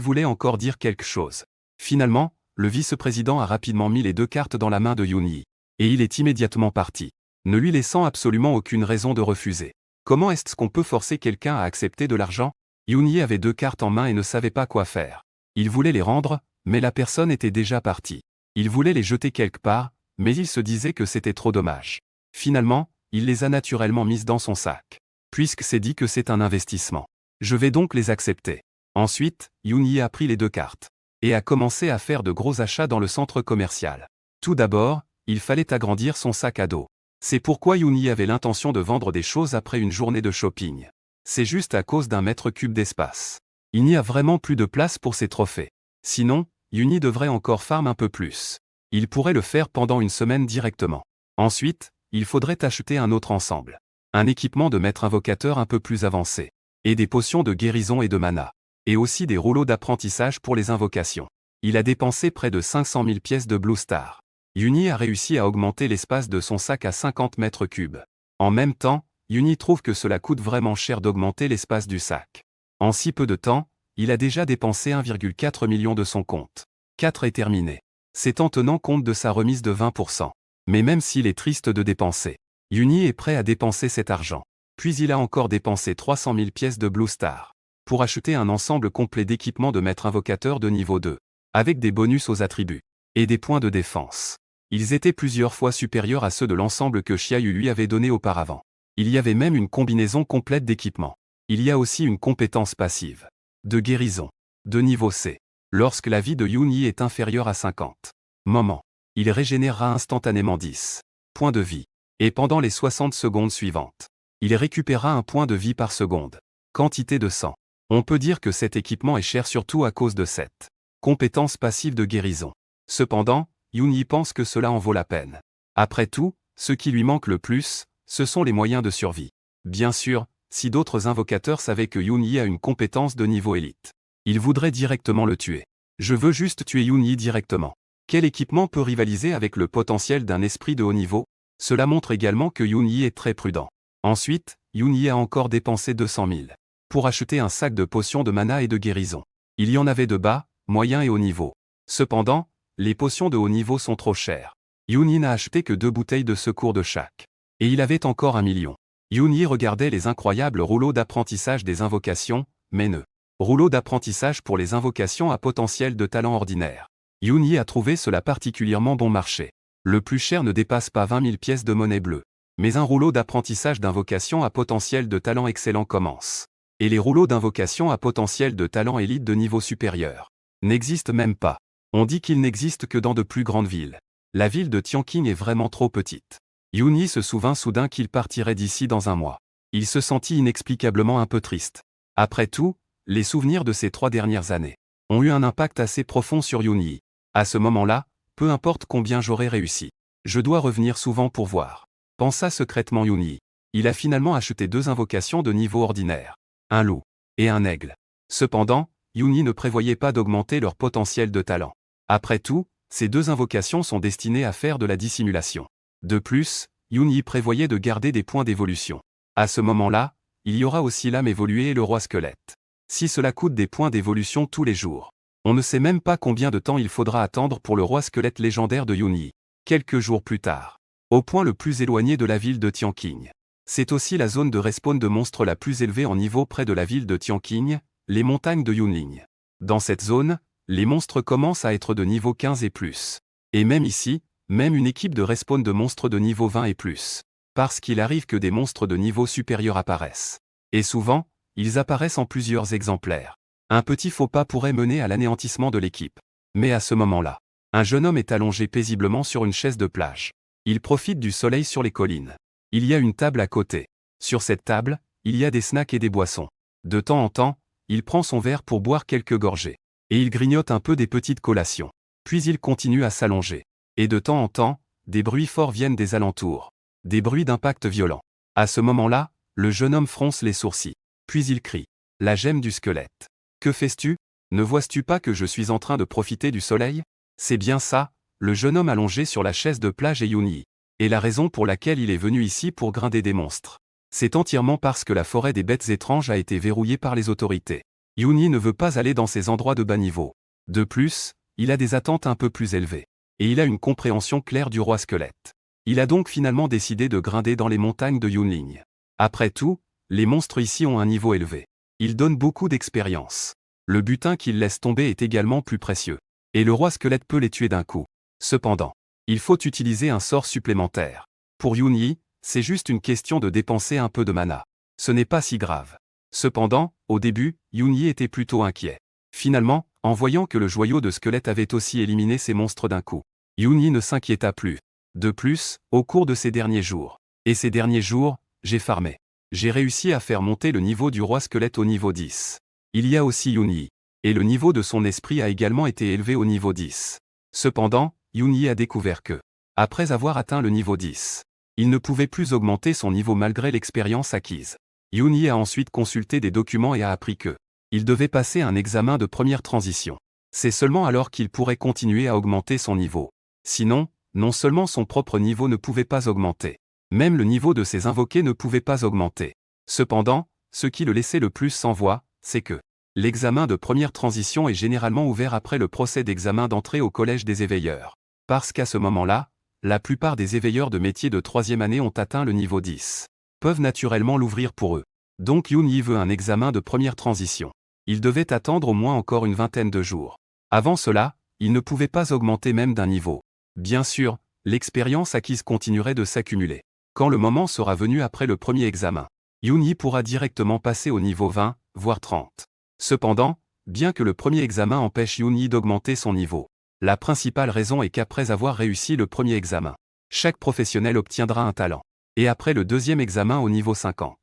voulait encore dire quelque chose. Finalement, le vice-président a rapidement mis les 2 cartes dans la main de Yunyi. Et il est immédiatement parti, ne lui laissant absolument aucune raison de refuser. Comment est-ce qu'on peut forcer quelqu'un à accepter de l'argent? Yunyi avait 2 cartes en main et ne savait pas quoi faire. Il voulait les rendre, mais la personne était déjà partie. Il voulait les jeter quelque part, mais il se disait que c'était trop dommage. Finalement, il les a naturellement mises dans son sac. Puisque c'est dit que c'est un investissement. Je vais donc les accepter. Ensuite, Yunyi a pris les 2 cartes. Et a commencé à faire de gros achats dans le centre commercial. Tout d'abord, il fallait agrandir son sac à dos. C'est pourquoi Yunyi avait l'intention de vendre des choses après une journée de shopping. C'est juste à cause d'un mètre cube d'espace. Il n'y a vraiment plus de place pour ses trophées. Sinon, Yunyi devrait encore farm un peu plus. Il pourrait le faire pendant une semaine directement. Ensuite, il faudrait acheter un autre ensemble. Un équipement de maître invocateur un peu plus avancé. Et des potions de guérison et de mana. Et aussi des rouleaux d'apprentissage pour les invocations. Il a dépensé près de 500 000 pièces de Blue Star. Yunyi a réussi à augmenter l'espace de son sac à 50 mètres cubes. En même temps, Yunyi trouve que cela coûte vraiment cher d'augmenter l'espace du sac. En si peu de temps, il a déjà dépensé 1,4 million de son compte. 4 est terminé. C'est en tenant compte de sa remise de 20%. Mais même s'il est triste de dépenser, Yunyi est prêt à dépenser cet argent. Puis il a encore dépensé 300 000 pièces de Blue Star. Pour acheter un ensemble complet d'équipements de maître invocateur de niveau 2, avec des bonus aux attributs, et des points de défense. Ils étaient plusieurs fois supérieurs à ceux de l'ensemble que Xiaoyu lui avait donné auparavant. Il y avait même une combinaison complète d'équipements. Il y a aussi une compétence passive, de guérison, de niveau C. Lorsque la vie de Yunyi est inférieure à 50 moments, il régénérera instantanément 10 points de vie. Et pendant les 60 secondes suivantes, il récupérera 1 point de vie par seconde. Quantité de sang. On peut dire que cet équipement est cher surtout à cause de cette compétence passive de guérison. Cependant, Yunyi pense que cela en vaut la peine. Après tout, ce qui lui manque le plus, ce sont les moyens de survie. Bien sûr, si d'autres invocateurs savaient que Yunyi a une compétence de niveau élite, ils voudraient directement le tuer. Je veux juste tuer Yunyi directement. Quel équipement peut rivaliser avec le potentiel d'un esprit de haut niveau? Cela montre également que Yunyi est très prudent. Ensuite, Yunyi a encore dépensé 200 000 pour acheter un sac de potions de mana et de guérison. Il y en avait de bas, moyen et haut niveau. Cependant, les potions de haut niveau sont trop chères. Yunyi n'a acheté que 2 bouteilles de secours de chaque. Et il avait encore 1 million. Yunyi regardait les incroyables rouleaux d'apprentissage des invocations, mais ne. Rouleaux d'apprentissage pour les invocations à potentiel de talent ordinaire. Yunyi a trouvé cela particulièrement bon marché. Le plus cher ne dépasse pas 20 000 pièces de monnaie bleue. Mais un rouleau d'apprentissage d'invocation à potentiel de talent excellent commence. Et les rouleaux d'invocation à potentiel de talent élite de niveau supérieur n'existent même pas. On dit qu'ils n'existent que dans de plus grandes villes. La ville de Tianqing est vraiment trop petite. Yunyi se souvint soudain qu'il partirait d'ici dans un mois. Il se sentit inexplicablement un peu triste. Après tout, les souvenirs de ces 3 dernières années ont eu un impact assez profond sur Yunyi. À ce moment-là, peu importe combien j'aurais réussi, je dois revenir souvent pour voir. Pensa secrètement Yunyi. Il a finalement acheté 2 invocations de niveau ordinaire. Un loup et un aigle. Cependant, Yunyi ne prévoyait pas d'augmenter leur potentiel de talent. Après tout, ces 2 invocations sont destinées à faire de la dissimulation. De plus, Yunyi prévoyait de garder des points d'évolution. À ce moment-là, il y aura aussi l'âme évoluée et le roi squelette. Si cela coûte des points d'évolution tous les jours, on ne sait même pas combien de temps il faudra attendre pour le roi squelette légendaire de Yunyi. Quelques jours plus tard, au point le plus éloigné de la ville de Tianqing. C'est aussi la zone de respawn de monstres la plus élevée en niveau près de la ville de Tianqing, les montagnes de Yunling. Dans cette zone, les monstres commencent à être de niveau 15 et plus. Et même ici, même une équipe de respawn de monstres de niveau 20 et plus. Parce qu'il arrive que des monstres de niveau supérieur apparaissent. Et souvent, ils apparaissent en plusieurs exemplaires. Un petit faux pas pourrait mener à l'anéantissement de l'équipe. Mais à ce moment-là, un jeune homme est allongé paisiblement sur une chaise de plage. Il profite du soleil sur les collines. Il y a une table à côté. Sur cette table, il y a des snacks et des boissons. De temps en temps, il prend son verre pour boire quelques gorgées. Et il grignote un peu des petites collations. Puis il continue à s'allonger. Et de temps en temps, des bruits forts viennent des alentours. Des bruits d'impact violents. À ce moment-là, le jeune homme fronce les sourcils. Puis il crie. La gemme du squelette. Que fais-tu? Ne vois-tu pas que je suis en train de profiter du soleil? C'est bien ça, le jeune homme allongé sur la chaise de plage est Yunyi. Et la raison pour laquelle il est venu ici pour grinder des monstres. C'est entièrement parce que la forêt des bêtes étranges a été verrouillée par les autorités. Yunyi ne veut pas aller dans ces endroits de bas niveau. De plus, il a des attentes un peu plus élevées. Et il a une compréhension claire du roi squelette. Il a donc finalement décidé de grinder dans les montagnes de Yunling. Après tout, les monstres ici ont un niveau élevé. Ils donnent beaucoup d'expérience. Le butin qu'ils laissent tomber est également plus précieux. Et le roi squelette peut les tuer d'un coup. Cependant, il faut utiliser un sort supplémentaire. Pour Yunyi, c'est juste une question de dépenser un peu de mana. Ce n'est pas si grave. Cependant, au début, Yunyi était plutôt inquiet. Finalement, en voyant que le joyau de squelette avait aussi éliminé ces monstres d'un coup, Yunyi ne s'inquiéta plus. De plus, au cours de ces derniers jours, j'ai farmé. J'ai réussi à faire monter le niveau du roi squelette au niveau 10. Il y a aussi Yunyi. Et le niveau de son esprit a également été élevé au niveau 10. Cependant, Yunyi a découvert que, après avoir atteint le niveau 10, il ne pouvait plus augmenter son niveau malgré l'expérience acquise. Yunyi a ensuite consulté des documents et a appris que il devait passer un examen de première transition. C'est seulement alors qu'il pourrait continuer à augmenter son niveau. Sinon, non seulement son propre niveau ne pouvait pas augmenter, même le niveau de ses invoqués ne pouvait pas augmenter. Cependant, ce qui le laissait le plus sans voix, c'est que l'examen de première transition est généralement ouvert après le procès d'examen d'entrée au collège des éveilleurs. Parce qu'à ce moment-là, la plupart des éveilleurs de métier de 3e année ont atteint le niveau 10. Peuvent naturellement l'ouvrir pour eux. Donc Yunyi veut un examen de première transition. Il devait attendre au moins encore une vingtaine de jours. Avant cela, il ne pouvait pas augmenter même d'un niveau. Bien sûr, l'expérience acquise continuerait de s'accumuler. Quand le moment sera venu après le premier examen, Yunyi pourra directement passer au niveau 20, voire 30. Cependant, bien que le premier examen empêche Yunyi d'augmenter son niveau, la principale raison est qu'après avoir réussi le premier examen, chaque professionnel obtiendra un talent. Et après le deuxième examen au niveau 50,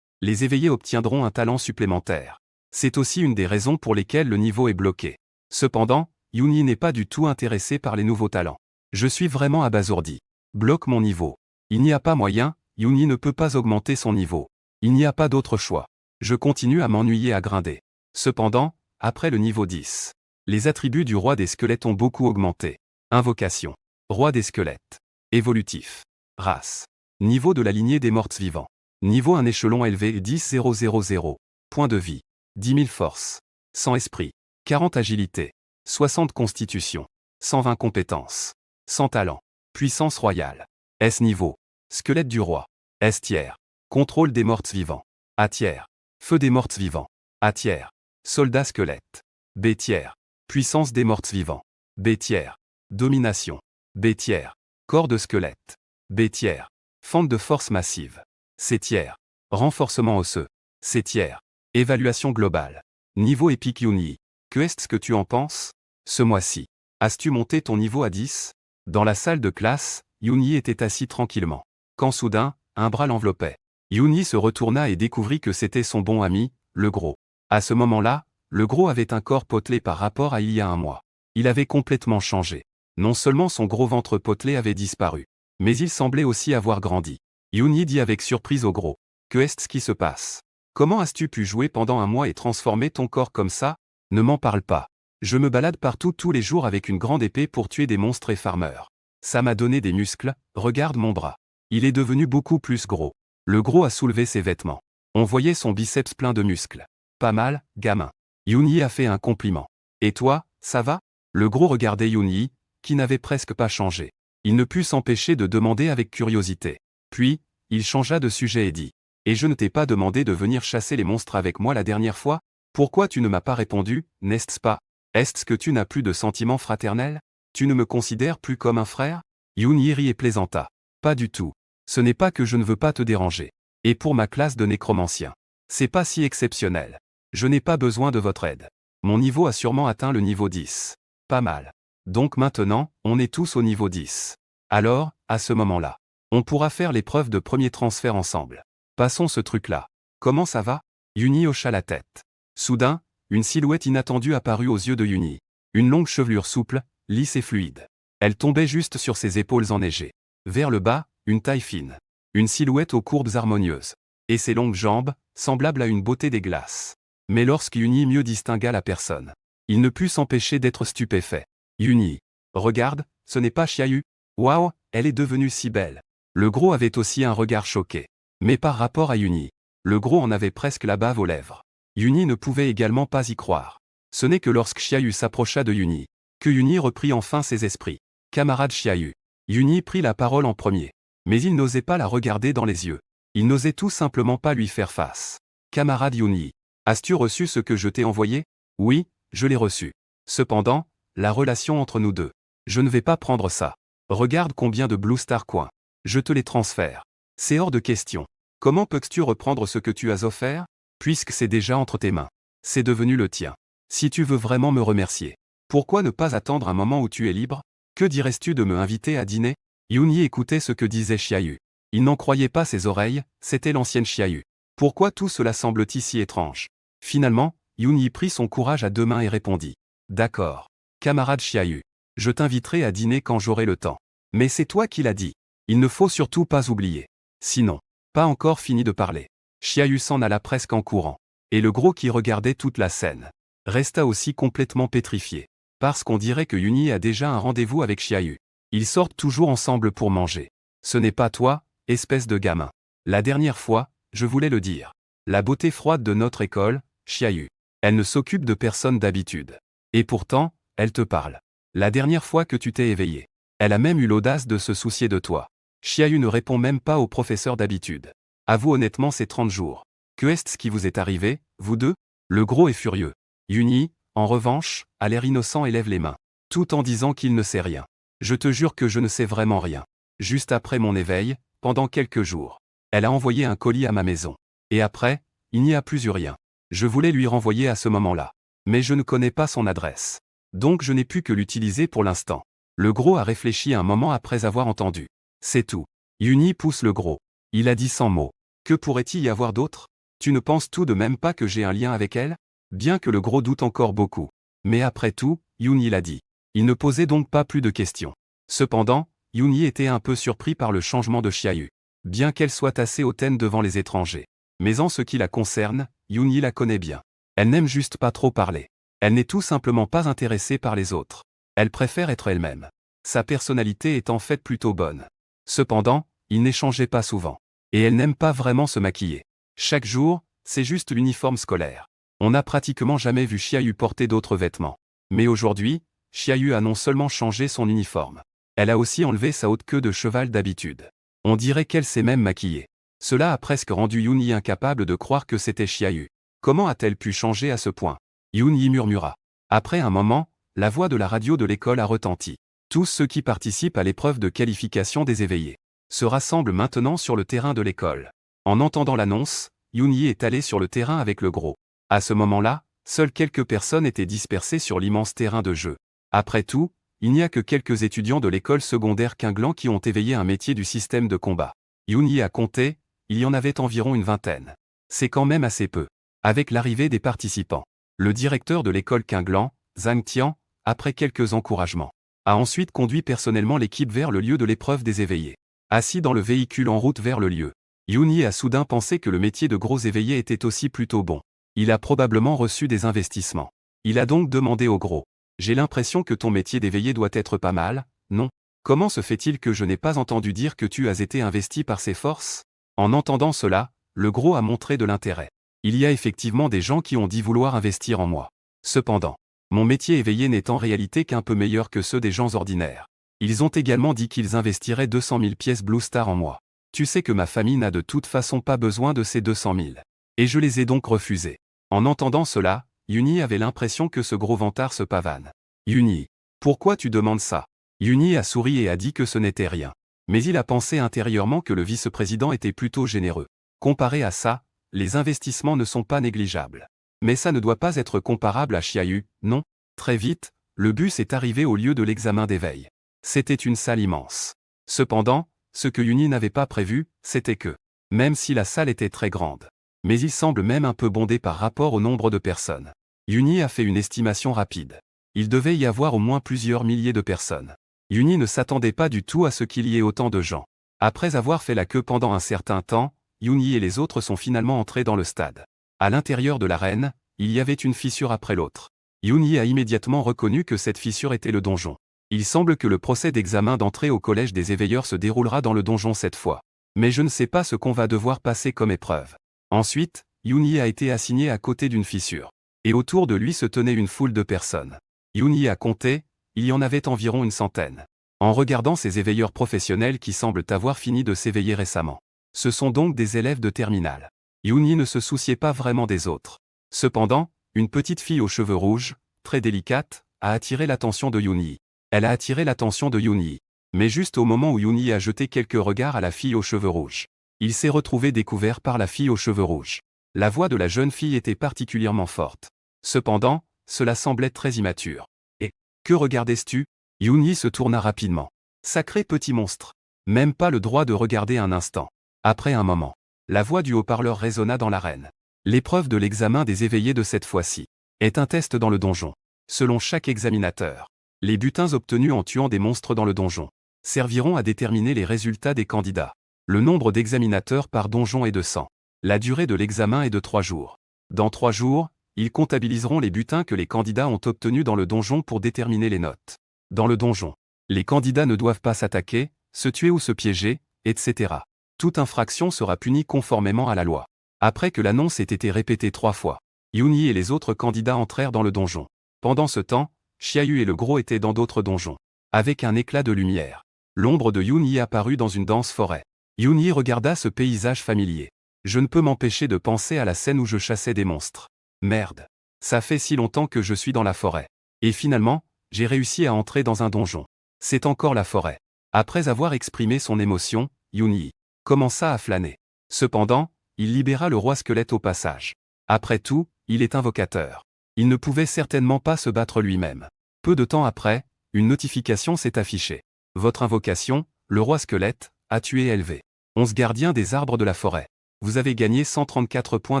les éveillés obtiendront un talent supplémentaire. C'est aussi une des raisons pour lesquelles le niveau est bloqué. Cependant, Yunyi n'est pas du tout intéressé par les nouveaux talents. Je suis vraiment abasourdi. Bloque mon niveau. Il n'y a pas moyen, Yunyi ne peut pas augmenter son niveau. Il n'y a pas d'autre choix. Je continue à m'ennuyer à grinder. Cependant, après le niveau 10, les attributs du roi des squelettes ont beaucoup augmenté. Invocation. Roi des squelettes. Évolutif. Race. Niveau de la lignée des morts vivants. Niveau un échelon élevé 10 000. Point de vie. 10 000 force. 100 esprit. 40 agilité. 60 constitution. 120 compétences. 100 talent. Puissance royale. S niveau. Squelette du roi. S tiers. Contrôle des morts vivants. A tiers. Feu des morts vivants. A tiers. Soldat squelette. B tiers. Puissance des morts vivants. B tiers. Domination. B tiers. Corps de squelette. B tiers. Fente de force massive. C tiers. Renforcement osseux. C tiers. Évaluation globale. Niveau épique Yunyi. Que est-ce que tu en penses? Ce mois-ci, as-tu monté ton niveau à 10? Dans la salle de classe, Yunyi était assis tranquillement. Quand soudain, un bras l'enveloppait. Yunyi se retourna et découvrit que c'était son bon ami, le gros. À ce moment-là, le gros avait un corps potelé par rapport à il y a un mois. Il avait complètement changé. Non seulement son gros ventre potelé avait disparu, mais il semblait aussi avoir grandi. Yunyi dit avec surprise au gros. Que est-ce qui se passe? Comment as-tu pu jouer pendant un mois et transformer ton corps comme ça? Ne m'en parle pas. Je me balade partout tous les jours avec une grande épée pour tuer des monstres et farmers. Ça m'a donné des muscles, regarde mon bras. Il est devenu beaucoup plus gros. Le gros a soulevé ses vêtements. On voyait son biceps plein de muscles. Pas mal, gamin. Yunyi a fait un compliment. Et toi, ça va? Le gros regardait Yunyi, qui n'avait presque pas changé. Il ne put s'empêcher de demander avec curiosité. Puis, il changea de sujet et dit. Et je ne t'ai pas demandé de venir chasser les monstres avec moi la dernière fois? Pourquoi tu ne m'as pas répondu, n'est-ce pas? Est-ce que tu n'as plus de sentiments fraternels? Tu ne me considères plus comme un frère? Yunyi rit et plaisanta. Pas du tout. Ce n'est pas que je ne veux pas te déranger. Et pour ma classe de nécromancien, c'est pas si exceptionnel. Je n'ai pas besoin de votre aide. Mon niveau a sûrement atteint le niveau 10. Pas mal. Donc maintenant, on est tous au niveau 10. Alors, à ce moment-là, on pourra faire l'épreuve de premier transfert ensemble. Passons ce truc-là. Comment ça va? Yunyi hocha la tête. Soudain, une silhouette inattendue apparut aux yeux de Yunyi. Une longue chevelure souple, lisse et fluide. Elle tombait juste sur ses épaules enneigées. Vers le bas, une taille fine. Une silhouette aux courbes harmonieuses. Et ses longues jambes, semblables à une beauté des glaces. Mais lorsque Yuni mieux distingua la personne, il ne put s'empêcher d'être stupéfait. Yuni. Regarde, ce n'est pas Xiaoyu. Waouh, elle est devenue si belle. Le gros avait aussi un regard choqué. Mais par rapport à Yuni, le gros en avait presque la bave aux lèvres. Yuni ne pouvait également pas y croire. Ce n'est que lorsque Xiaoyu s'approcha de Yuni, que Yuni reprit enfin ses esprits. Camarade Xiaoyu. Yuni prit la parole en premier. Mais il n'osait pas la regarder dans les yeux. Il n'osait tout simplement pas lui faire face. Camarade Yuni. As-tu reçu ce que je t'ai envoyé? Oui, je l'ai reçu. Cependant, la relation entre nous deux. Je ne vais pas prendre ça. Regarde combien de Blue Star Coins. Je te les transfère. C'est hors de question. Comment peux-tu reprendre ce que tu as offert? Puisque c'est déjà entre tes mains. C'est devenu le tien. Si tu veux vraiment me remercier, pourquoi ne pas attendre un moment où tu es libre? Que dirais-tu de me inviter à dîner? Yuni écoutait ce que disait Xiaoyu. Il n'en croyait pas ses oreilles, c'était l'ancienne Xiaoyu. Pourquoi tout cela semble-t-il si étrange? Finalement, Yuni prit son courage à deux mains et répondit. D'accord. Camarade Xiaoyu. Je t'inviterai à dîner quand j'aurai le temps. Mais c'est toi qui l'as dit. Il ne faut surtout pas oublier. Sinon, pas encore fini de parler. Xiaoyu s'en alla presque en courant. Et le gros qui regardait toute la scène resta aussi complètement pétrifié. Parce qu'on dirait que Yuni a déjà un rendez-vous avec Xiaoyu. Ils sortent toujours ensemble pour manger. Ce n'est pas toi, espèce de gamin. La dernière fois, je voulais le dire. La beauté froide de notre école, Xiaoyu. Elle ne s'occupe de personne d'habitude. Et pourtant, elle te parle. La dernière fois que tu t'es éveillé. Elle a même eu l'audace de se soucier de toi. Xiaoyu ne répond même pas au professeur d'habitude. Avoue honnêtement ces 30 jours. Que est-ce qui vous est arrivé, vous deux? Le gros est furieux. Yuni, en revanche, a l'air innocent et lève les mains. Tout en disant qu'il ne sait rien. Je te jure que je ne sais vraiment rien. Juste après mon éveil, pendant quelques jours, elle a envoyé un colis à ma maison. Et après, il n'y a plus eu rien. Je voulais lui renvoyer à ce moment-là. Mais je ne connais pas son adresse. Donc je n'ai pu que l'utiliser pour l'instant. Le gros a réfléchi un moment après avoir entendu. C'est tout. Yuni pousse le gros. Il a dit sans mots. Que pourrait-il y avoir d'autre? Tu ne penses tout de même pas que j'ai un lien avec elle? Bien que le gros doute encore beaucoup. Mais après tout, Yuni l'a dit. Il ne posait donc pas plus de questions. Cependant, Yuni était un peu surpris par le changement de Xiaoyu. Bien qu'elle soit assez hautaine devant les étrangers. Mais en ce qui la concerne, Yuni la connaît bien. Elle n'aime juste pas trop parler. Elle n'est tout simplement pas intéressée par les autres. Elle préfère être elle-même. Sa personnalité est en fait plutôt bonne. Cependant, ils n'échangeaient pas souvent. Et elle n'aime pas vraiment se maquiller. Chaque jour, c'est juste l'uniforme scolaire. On n'a pratiquement jamais vu Xiaoyu porter d'autres vêtements. Mais aujourd'hui, Xiaoyu a non seulement changé son uniforme. Elle a aussi enlevé sa haute queue de cheval d'habitude. On dirait qu'elle s'est même maquillée. Cela a presque rendu Yuni incapable de croire que c'était Xiaoyu. Comment a-t-elle pu changer à ce point? Yuni murmura. Après un moment, la voix de la radio de l'école a retenti. Tous ceux qui participent à l'épreuve de qualification des éveillés se rassemblent maintenant sur le terrain de l'école. En entendant l'annonce, Yuni est allé sur le terrain avec le gros. À ce moment-là, seules quelques personnes étaient dispersées sur l'immense terrain de jeu. Après tout, il n'y a que quelques étudiants de l'école secondaire Quinglan qui ont éveillé un métier du système de combat. Yuni a compté, il y en avait environ une vingtaine. C'est quand même assez peu. Avec l'arrivée des participants, le directeur de l'école Quinglan, Zhang Tian, après quelques encouragements, a ensuite conduit personnellement l'équipe vers le lieu de l'épreuve des éveillés. Assis dans le véhicule en route vers le lieu, Yuni a soudain pensé que le métier de gros éveillé était aussi plutôt bon. Il a probablement reçu des investissements. Il a donc demandé au gros. J'ai l'impression que ton métier d'éveillé doit être pas mal, non? Comment se fait-il que je n'ai pas entendu dire que tu as été investi par ces forces? En entendant cela, le gros a montré de l'intérêt. Il y a effectivement des gens qui ont dit vouloir investir en moi. Cependant, mon métier éveillé n'est en réalité qu'un peu meilleur que ceux des gens ordinaires. Ils ont également dit qu'ils investiraient 200 000 pièces Blue Star en moi. Tu sais que ma famille n'a de toute façon pas besoin de ces 200 000. Et je les ai donc refusés. En entendant cela, Yuni avait l'impression que ce gros vantard se pavane. Yuni, pourquoi tu demandes ça? Yuni a souri et a dit que ce n'était rien. Mais il a pensé intérieurement que le vice-président était plutôt généreux. Comparé à ça, les investissements ne sont pas négligeables. Mais ça ne doit pas être comparable à Xiaoyu, non? Très vite, le bus est arrivé au lieu de l'examen d'éveil. C'était une salle immense. Cependant, ce que Yuni n'avait pas prévu, c'était que, même si la salle était très grande, mais il semble même un peu bondé par rapport au nombre de personnes. Yuni a fait une estimation rapide. Il devait y avoir au moins plusieurs milliers de personnes. Yuni ne s'attendait pas du tout à ce qu'il y ait autant de gens. Après avoir fait la queue pendant un certain temps, Yuni et les autres sont finalement entrés dans le stade. À l'intérieur de l'arène, il y avait une fissure après l'autre. Yuni a immédiatement reconnu que cette fissure était le donjon. Il semble que le procès d'examen d'entrée au collège des éveilleurs se déroulera dans le donjon cette fois. Mais je ne sais pas ce qu'on va devoir passer comme épreuve. Ensuite, Yuni a été assigné à côté d'une fissure. Et autour de lui se tenait une foule de personnes. Yuni a compté, il y en avait environ une centaine. En regardant ces éveilleurs professionnels qui semblent avoir fini de s'éveiller récemment. Ce sont donc des élèves de terminale. Yuni ne se souciait pas vraiment des autres. Cependant, une petite fille aux cheveux rouges, très délicate, a attiré l'attention de Yuni. Elle a attiré l'attention de Yuni. Mais juste au moment où Yuni a jeté quelques regards à la fille aux cheveux rouges. Il s'est retrouvé découvert par la fille aux cheveux rouges. La voix de la jeune fille était particulièrement forte. Cependant, cela semblait très immature. Et, que regardais-tu ? Yuni se tourna rapidement. Sacré petit monstre. Même pas le droit de regarder un instant. Après un moment, la voix du haut-parleur résonna dans l'arène. L'épreuve de l'examen des éveillés de cette fois-ci est un test dans le donjon. Selon chaque examinateur, les butins obtenus en tuant des monstres dans le donjon serviront à déterminer les résultats des candidats. Le nombre d'examinateurs par donjon est de 100. La durée de l'examen est de 3 jours. Dans 3 jours, ils comptabiliseront les butins que les candidats ont obtenus dans le donjon pour déterminer les notes. Dans le donjon, les candidats ne doivent pas s'attaquer, se tuer ou se piéger, etc. Toute infraction sera punie conformément à la loi. Après que l'annonce ait été répétée 3 fois, Yuni et les autres candidats entrèrent dans le donjon. Pendant ce temps, Xiaoyu et le gros étaient dans d'autres donjons. Avec un éclat de lumière, l'ombre de Yuni apparut dans une dense forêt. Yuni regarda ce paysage familier. Je ne peux m'empêcher de penser à la scène où je chassais des monstres. Merde. Ça fait si longtemps que je suis dans la forêt. Et finalement, j'ai réussi à entrer dans un donjon. C'est encore la forêt. Après avoir exprimé son émotion, Yuni commença à flâner. Cependant, il libéra le roi squelette au passage. Après tout, il est invocateur. Il ne pouvait certainement pas se battre lui-même. Peu de temps après, une notification s'est affichée. Votre invocation, le roi squelette, a tué LV. 11 gardiens des arbres de la forêt. Vous avez gagné 134 points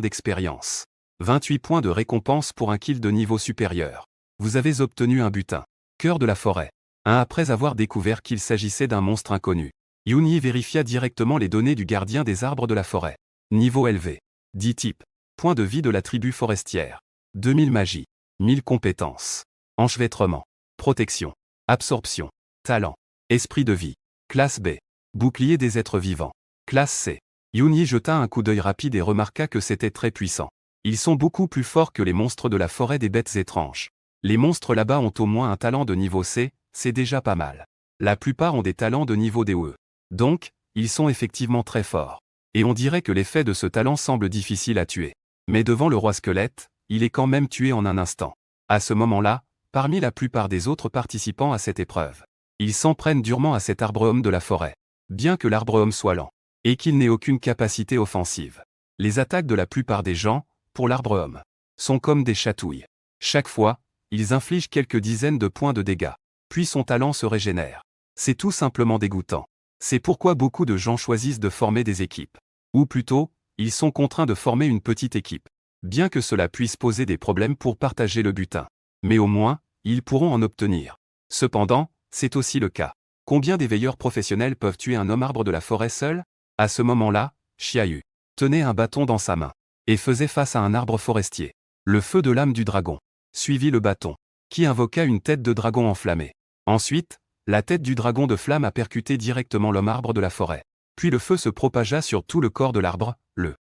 d'expérience. 28 points de récompense pour un kill de niveau supérieur. Vous avez obtenu un butin. Cœur de la forêt. Après avoir découvert qu'il s'agissait d'un monstre inconnu, Yuni vérifia directement les données du gardien des arbres de la forêt. Niveau élevé. 10 types. Points de vie de la tribu forestière. 2000 magie. 1000 compétences. Enchevêtrement. Protection. Absorption. Talent. Esprit de vie. Classe B. Bouclier des êtres vivants. Classe C. Yuni jeta un coup d'œil rapide et remarqua que c'était très puissant. Ils sont beaucoup plus forts que les monstres de la forêt des bêtes étranges. Les monstres là-bas ont au moins un talent de niveau C, c'est déjà pas mal. La plupart ont des talents de niveau D ou E. Donc, ils sont effectivement très forts. Et on dirait que l'effet de ce talent semble difficile à tuer. Mais devant le roi squelette, il est quand même tué en un instant. À ce moment-là, parmi la plupart des autres participants à cette épreuve, ils s'en prennent durement à cet arbre-homme de la forêt. Bien que l'arbre-homme soit lent, et qu'il n'ait aucune capacité offensive. Les attaques de la plupart des gens, pour l'arbre-homme, sont comme des chatouilles. Chaque fois, ils infligent quelques dizaines de points de dégâts. Puis son talent se régénère. C'est tout simplement dégoûtant. C'est pourquoi beaucoup de gens choisissent de former des équipes. Ou plutôt, ils sont contraints de former une petite équipe. Bien que cela puisse poser des problèmes pour partager le butin. Mais au moins, ils pourront en obtenir. Cependant, c'est aussi le cas. Combien d'éveilleurs professionnels peuvent tuer un homme-arbre de la forêt seul ? À ce moment-là, Xiaoyu tenait un bâton dans sa main et faisait face à un arbre forestier. Le feu de l'âme du dragon suivit le bâton, qui invoqua une tête de dragon enflammée. Ensuite, la tête du dragon de flamme a percuté directement l'homme-arbre de la forêt. Puis le feu se propagea sur tout le corps de l'arbre. Le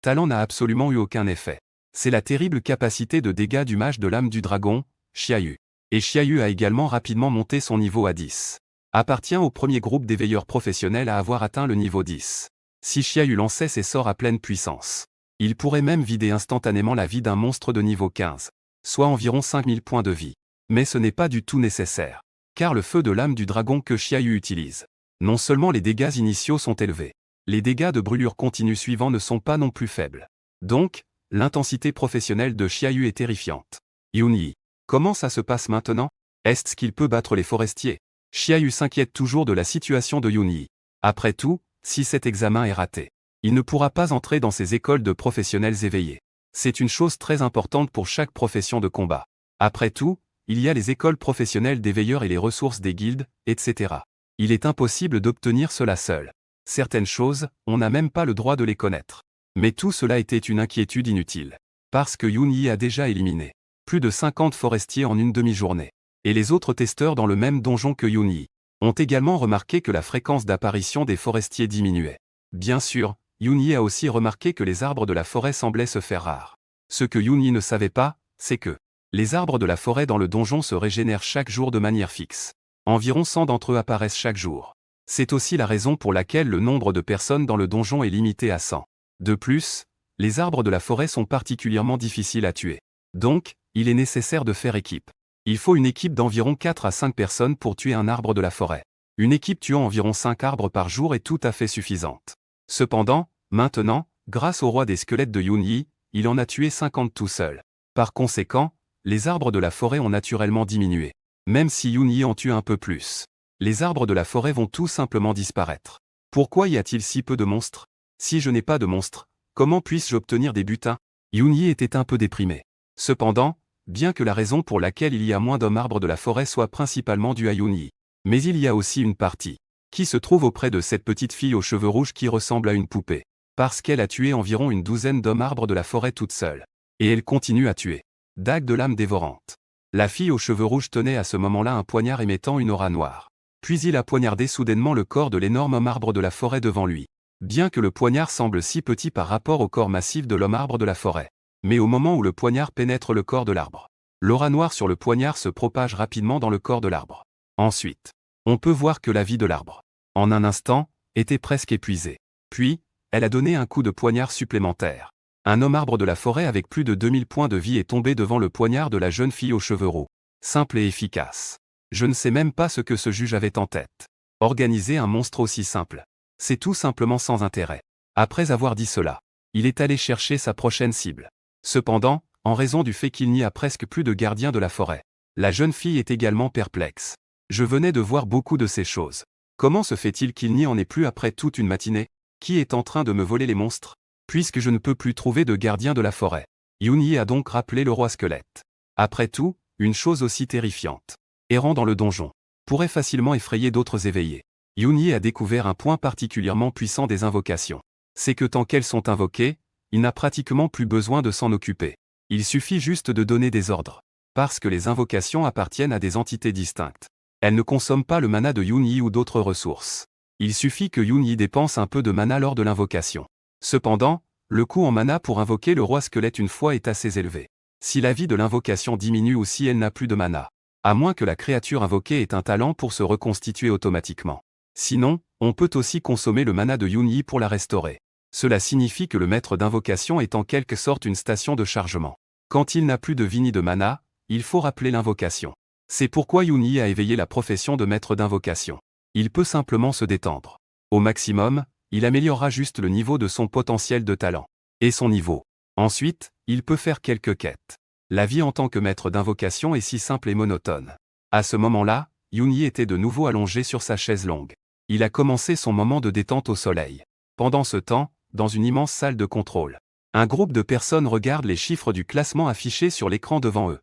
talent n'a absolument eu aucun effet. C'est la terrible capacité de dégâts du mage de l'âme du dragon, Xiaoyu. Et Xiaoyu a également rapidement monté son niveau à 10. Appartient au premier groupe d'éveilleurs professionnels à avoir atteint le niveau 10. Si Xiaoyu lançait ses sorts à pleine puissance, il pourrait même vider instantanément la vie d'un monstre de niveau 15, soit environ 5000 points de vie. Mais ce n'est pas du tout nécessaire. Car le feu de l'âme du dragon que Xiaoyu utilise, non seulement les dégâts initiaux sont élevés, les dégâts de brûlure continue suivants ne sont pas non plus faibles. Donc, l'intensité professionnelle de Xiaoyu est terrifiante. Yuni, comment ça se passe maintenant ? Est-ce qu'il peut battre les forestiers ? Xiaoyu s'inquiète toujours de la situation de Yuni. Après tout, si cet examen est raté, il ne pourra pas entrer dans ces écoles de professionnels éveillés. C'est une chose très importante pour chaque profession de combat. Après tout, il y a les écoles professionnelles des veilleurs et les ressources des guildes, etc. Il est impossible d'obtenir cela seul. Certaines choses, on n'a même pas le droit de les connaître. Mais tout cela était une inquiétude inutile. Parce que Yunyi a déjà éliminé plus de 50 forestiers en une demi-journée. Et les autres testeurs dans le même donjon que Yunyi ont également remarqué que la fréquence d'apparition des forestiers diminuait. Bien sûr, Yunyi a aussi remarqué que les arbres de la forêt semblaient se faire rares. Ce que Yunyi ne savait pas, c'est que les arbres de la forêt dans le donjon se régénèrent chaque jour de manière fixe. Environ 100 d'entre eux apparaissent chaque jour. C'est aussi la raison pour laquelle le nombre de personnes dans le donjon est limité à 100. De plus, les arbres de la forêt sont particulièrement difficiles à tuer. Donc, il est nécessaire de faire équipe. Il faut une équipe d'environ 4 à 5 personnes pour tuer un arbre de la forêt. Une équipe tuant environ 5 arbres par jour est tout à fait suffisante. Cependant, maintenant, grâce au roi des squelettes de Yunyi, il en a tué 50 tout seul. Par conséquent, les arbres de la forêt ont naturellement diminué. Même si Yunyi en tue un peu plus, les arbres de la forêt vont tout simplement disparaître. Pourquoi y a-t-il si peu de monstres? Si je n'ai pas de monstres, comment puis-je obtenir des butins? Yunyi était un peu déprimé. Cependant, bien que la raison pour laquelle il y a moins d'hommes arbres de la forêt soit principalement due à Yunyi, mais il y a aussi une partie qui se trouve auprès de cette petite fille aux cheveux rouges qui ressemble à une poupée, parce qu'elle a tué environ une douzaine d'hommes arbres de la forêt toute seule. Et elle continue à tuer. Dague de l'âme dévorante. La fille aux cheveux rouges tenait à ce moment-là un poignard émettant une aura noire. Puis il a poignardé soudainement le corps de l'énorme homme arbre de la forêt devant lui. Bien que le poignard semble si petit par rapport au corps massif de l'homme arbre de la forêt. Mais au moment où le poignard pénètre le corps de l'arbre, l'aura noire sur le poignard se propage rapidement dans le corps de l'arbre. Ensuite, on peut voir que la vie de l'arbre, en un instant, était presque épuisée. Puis, elle a donné un coup de poignard supplémentaire. Un homme arbre de la forêt avec plus de 2000 points de vie est tombé devant le poignard de la jeune fille aux cheveux roux. Simple et efficace. Je ne sais même pas ce que ce juge avait en tête. Organiser un monstre aussi simple. C'est tout simplement sans intérêt. Après avoir dit cela, il est allé chercher sa prochaine cible. Cependant, en raison du fait qu'il n'y a presque plus de gardiens de la forêt, la jeune fille est également perplexe. Je venais de voir beaucoup de ces choses. Comment se fait-il qu'il n'y en ait plus après toute une matinée? Qui est en train de me voler les monstres? Puisque je ne peux plus trouver de gardien de la forêt. Yunyi a donc rappelé le roi squelette. Après tout, une chose aussi terrifiante, errant dans le donjon, pourrait facilement effrayer d'autres éveillés. Yunyi a découvert un point particulièrement puissant des invocations. C'est que tant qu'elles sont invoquées, il n'a pratiquement plus besoin de s'en occuper. Il suffit juste de donner des ordres. Parce que les invocations appartiennent à des entités distinctes. Elles ne consomment pas le mana de Yunyi ou d'autres ressources. Il suffit que Yunyi dépense un peu de mana lors de l'invocation. Cependant, le coût en mana pour invoquer le roi squelette une fois est assez élevé. Si la vie de l'invocation diminue ou si elle n'a plus de mana, à moins que la créature invoquée ait un talent pour se reconstituer automatiquement. Sinon, on peut aussi consommer le mana de Yunyi pour la restaurer. Cela signifie que le maître d'invocation est en quelque sorte une station de chargement. Quand il n'a plus de vie ni de mana, il faut rappeler l'invocation. C'est pourquoi Yunyi a éveillé la profession de maître d'invocation. Il peut simplement se détendre. Au maximum, il améliorera juste le niveau de son potentiel de talent. Et son niveau. Ensuite, il peut faire quelques quêtes. La vie en tant que maître d'invocation est si simple et monotone. À ce moment-là, Yunyi était de nouveau allongé sur sa chaise longue. Il a commencé son moment de détente au soleil. Pendant ce temps, dans une immense salle de contrôle, un groupe de personnes regarde les chiffres du classement affichés sur l'écran devant eux.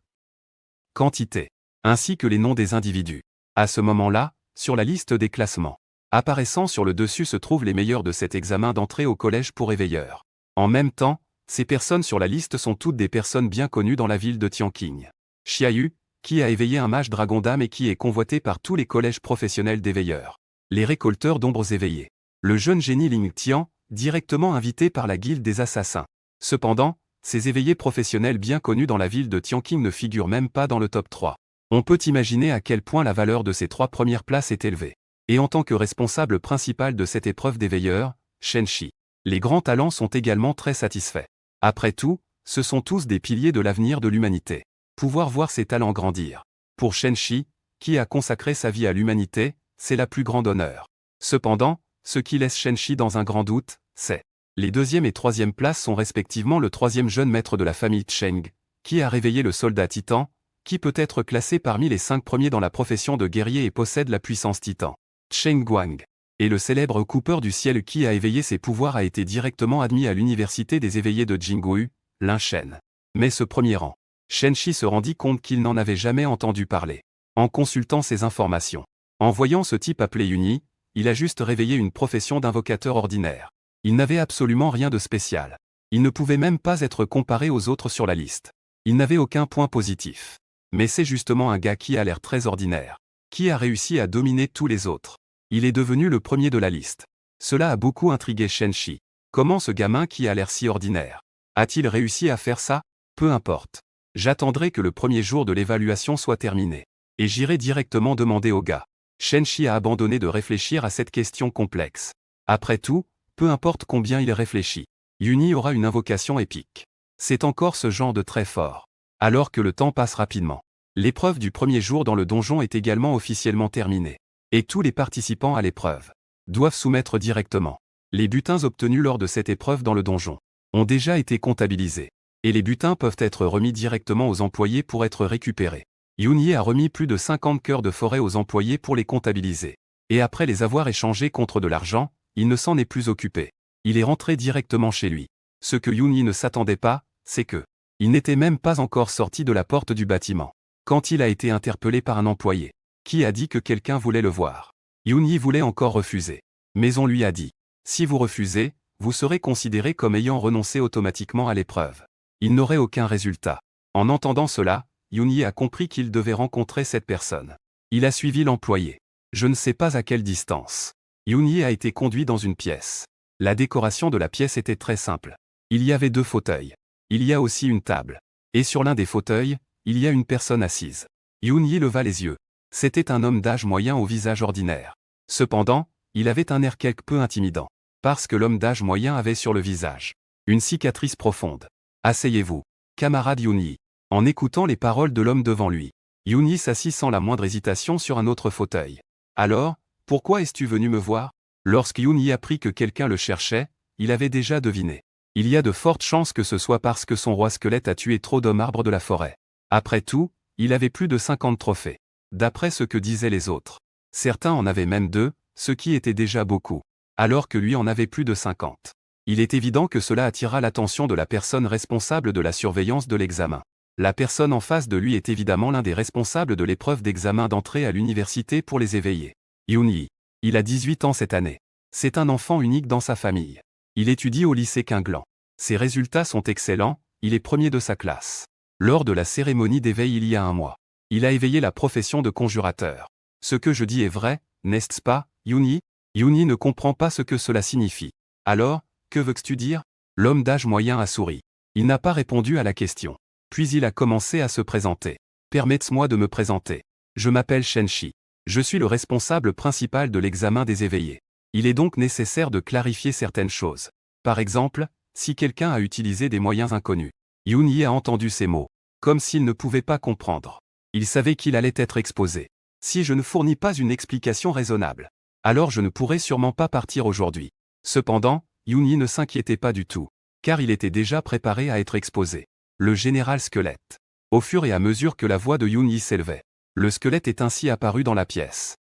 Quantité, ainsi que les noms des individus. À ce moment-là, sur la liste des classements, apparaissant sur le dessus se trouvent les meilleurs de cet examen d'entrée au collège pour éveilleurs. En même temps, ces personnes sur la liste sont toutes des personnes bien connues dans la ville de Tianqing. Xiaoyu, qui a éveillé un mage dragon d'âme et qui est convoité par tous les collèges professionnels d'éveilleurs. Les récolteurs d'ombres éveillés. Le jeune génie Ling Tian, directement invité par la guilde des assassins. Cependant, ces éveillés professionnels bien connus dans la ville de Tianqing ne figurent même pas dans le top 3. On peut imaginer à quel point la valeur de ces 3 premières places est élevée. Et en tant que responsable principal de cette épreuve d'éveilleurs, Shen Shi, les grands talents sont également très satisfaits. Après tout, ce sont tous des piliers de l'avenir de l'humanité. Pouvoir voir ces talents grandir. Pour Shen Shi, qui a consacré sa vie à l'humanité, c'est la plus grande honneur. Cependant, ce qui laisse Shen Shi dans un grand doute, c'est les 2e et 3e places sont respectivement le 3e jeune maître de la famille Cheng, qui a réveillé le soldat titan, qui peut être classé parmi les 5 premiers dans la profession de guerrier et possède la puissance titan. Cheng Guang. Et le célèbre Cooper du ciel qui a éveillé ses pouvoirs a été directement admis à l'université des éveillés de Jingwu, Linshen. Mais ce premier rang Shenshi se rendit compte qu'il n'en avait jamais entendu parler. En consultant ces informations, en voyant ce type appelé Yuni, il a juste réveillé une profession d'invocateur ordinaire. Il n'avait absolument rien de spécial. Il ne pouvait même pas être comparé aux autres sur la liste. Il n'avait aucun point positif. Mais c'est justement un gars qui a l'air très ordinaire, qui a réussi à dominer tous les autres. Il est devenu le premier de la liste. Cela a beaucoup intrigué Shenshi. Comment ce gamin qui a l'air si ordinaire a-t-il réussi à faire ça? Peu importe. J'attendrai que le premier jour de l'évaluation soit terminé. Et j'irai directement demander au gars. Shenshi a abandonné de réfléchir à cette question complexe. Après tout, peu importe combien il réfléchit, Yuni aura une invocation épique. C'est encore ce genre de très fort. Alors que le temps passe rapidement. L'épreuve du premier jour dans le donjon est également officiellement terminée. Et tous les participants à l'épreuve doivent soumettre directement. Les butins obtenus lors de cette épreuve dans le donjon ont déjà été comptabilisés. Et les butins peuvent être remis directement aux employés pour être récupérés. Yuni a remis plus de 50 cœurs de forêt aux employés pour les comptabiliser. Et après les avoir échangés contre de l'argent, il ne s'en est plus occupé. Il est rentré directement chez lui. Ce que Yuni ne s'attendait pas, c'est que il n'était même pas encore sorti de la porte du bâtiment quand il a été interpellé par un employé qui a dit que quelqu'un voulait le voir. Yuni voulait encore refuser. Mais on lui a dit, si vous refusez, vous serez considéré comme ayant renoncé automatiquement à l'épreuve. Il n'aurait aucun résultat. En entendant cela, Yuni a compris qu'il devait rencontrer cette personne. Il a suivi l'employé. Je ne sais pas à quelle distance. Yuni a été conduit dans une pièce. La décoration de la pièce était très simple. Il y avait 2 fauteuils. Il y a aussi une table. Et sur l'un des fauteuils, il y a une personne assise. Yuni leva les yeux. C'était un homme d'âge moyen au visage ordinaire. Cependant, il avait un air quelque peu intimidant. Parce que l'homme d'âge moyen avait sur le visage une cicatrice profonde. Asseyez-vous, camarade Yuni. En écoutant les paroles de l'homme devant lui, Yuni s'assit sans la moindre hésitation sur un autre fauteuil. Alors, pourquoi es-tu venu me voir? Lorsque Yuni apprit que quelqu'un le cherchait, il avait déjà deviné. Il y a de fortes chances que ce soit parce que son roi squelette a tué trop d'hommes arbres de la forêt. Après tout, il avait plus de 50 trophées. D'après ce que disaient les autres. Certains en avaient même 2, ce qui était déjà beaucoup. Alors que lui en avait plus de 50. Il est évident que cela attira l'attention de la personne responsable de la surveillance de l'examen. La personne en face de lui est évidemment l'un des responsables de l'épreuve d'examen d'entrée à l'université pour les éveillés. Yuni. Il a 18 ans cette année. C'est un enfant unique dans sa famille. Il étudie au lycée Qinglan. Ses résultats sont excellents, il est premier de sa classe. Lors de la cérémonie d'éveil il y a un mois, il a éveillé la profession de conjurateur. Ce que je dis est vrai, n'est-ce pas, Yuni? Yuni ne comprend pas ce que cela signifie. Alors, que veux-tu dire? L'homme d'âge moyen a souri. Il n'a pas répondu à la question. Puis il a commencé à se présenter. Permettez-moi de me présenter. Je m'appelle Shenshi. Je suis le responsable principal de l'examen des éveillés. Il est donc nécessaire de clarifier certaines choses. Par exemple, si quelqu'un a utilisé des moyens inconnus. Yuni a entendu ces mots, comme s'il ne pouvait pas comprendre. Il savait qu'il allait être exposé. Si je ne fournis pas une explication raisonnable, alors je ne pourrai sûrement pas partir aujourd'hui. Cependant, Yuni ne s'inquiétait pas du tout, car il était déjà préparé à être exposé. Le général squelette. Au fur et à mesure que la voix de Yuni s'élevait, le squelette est ainsi apparu dans la pièce.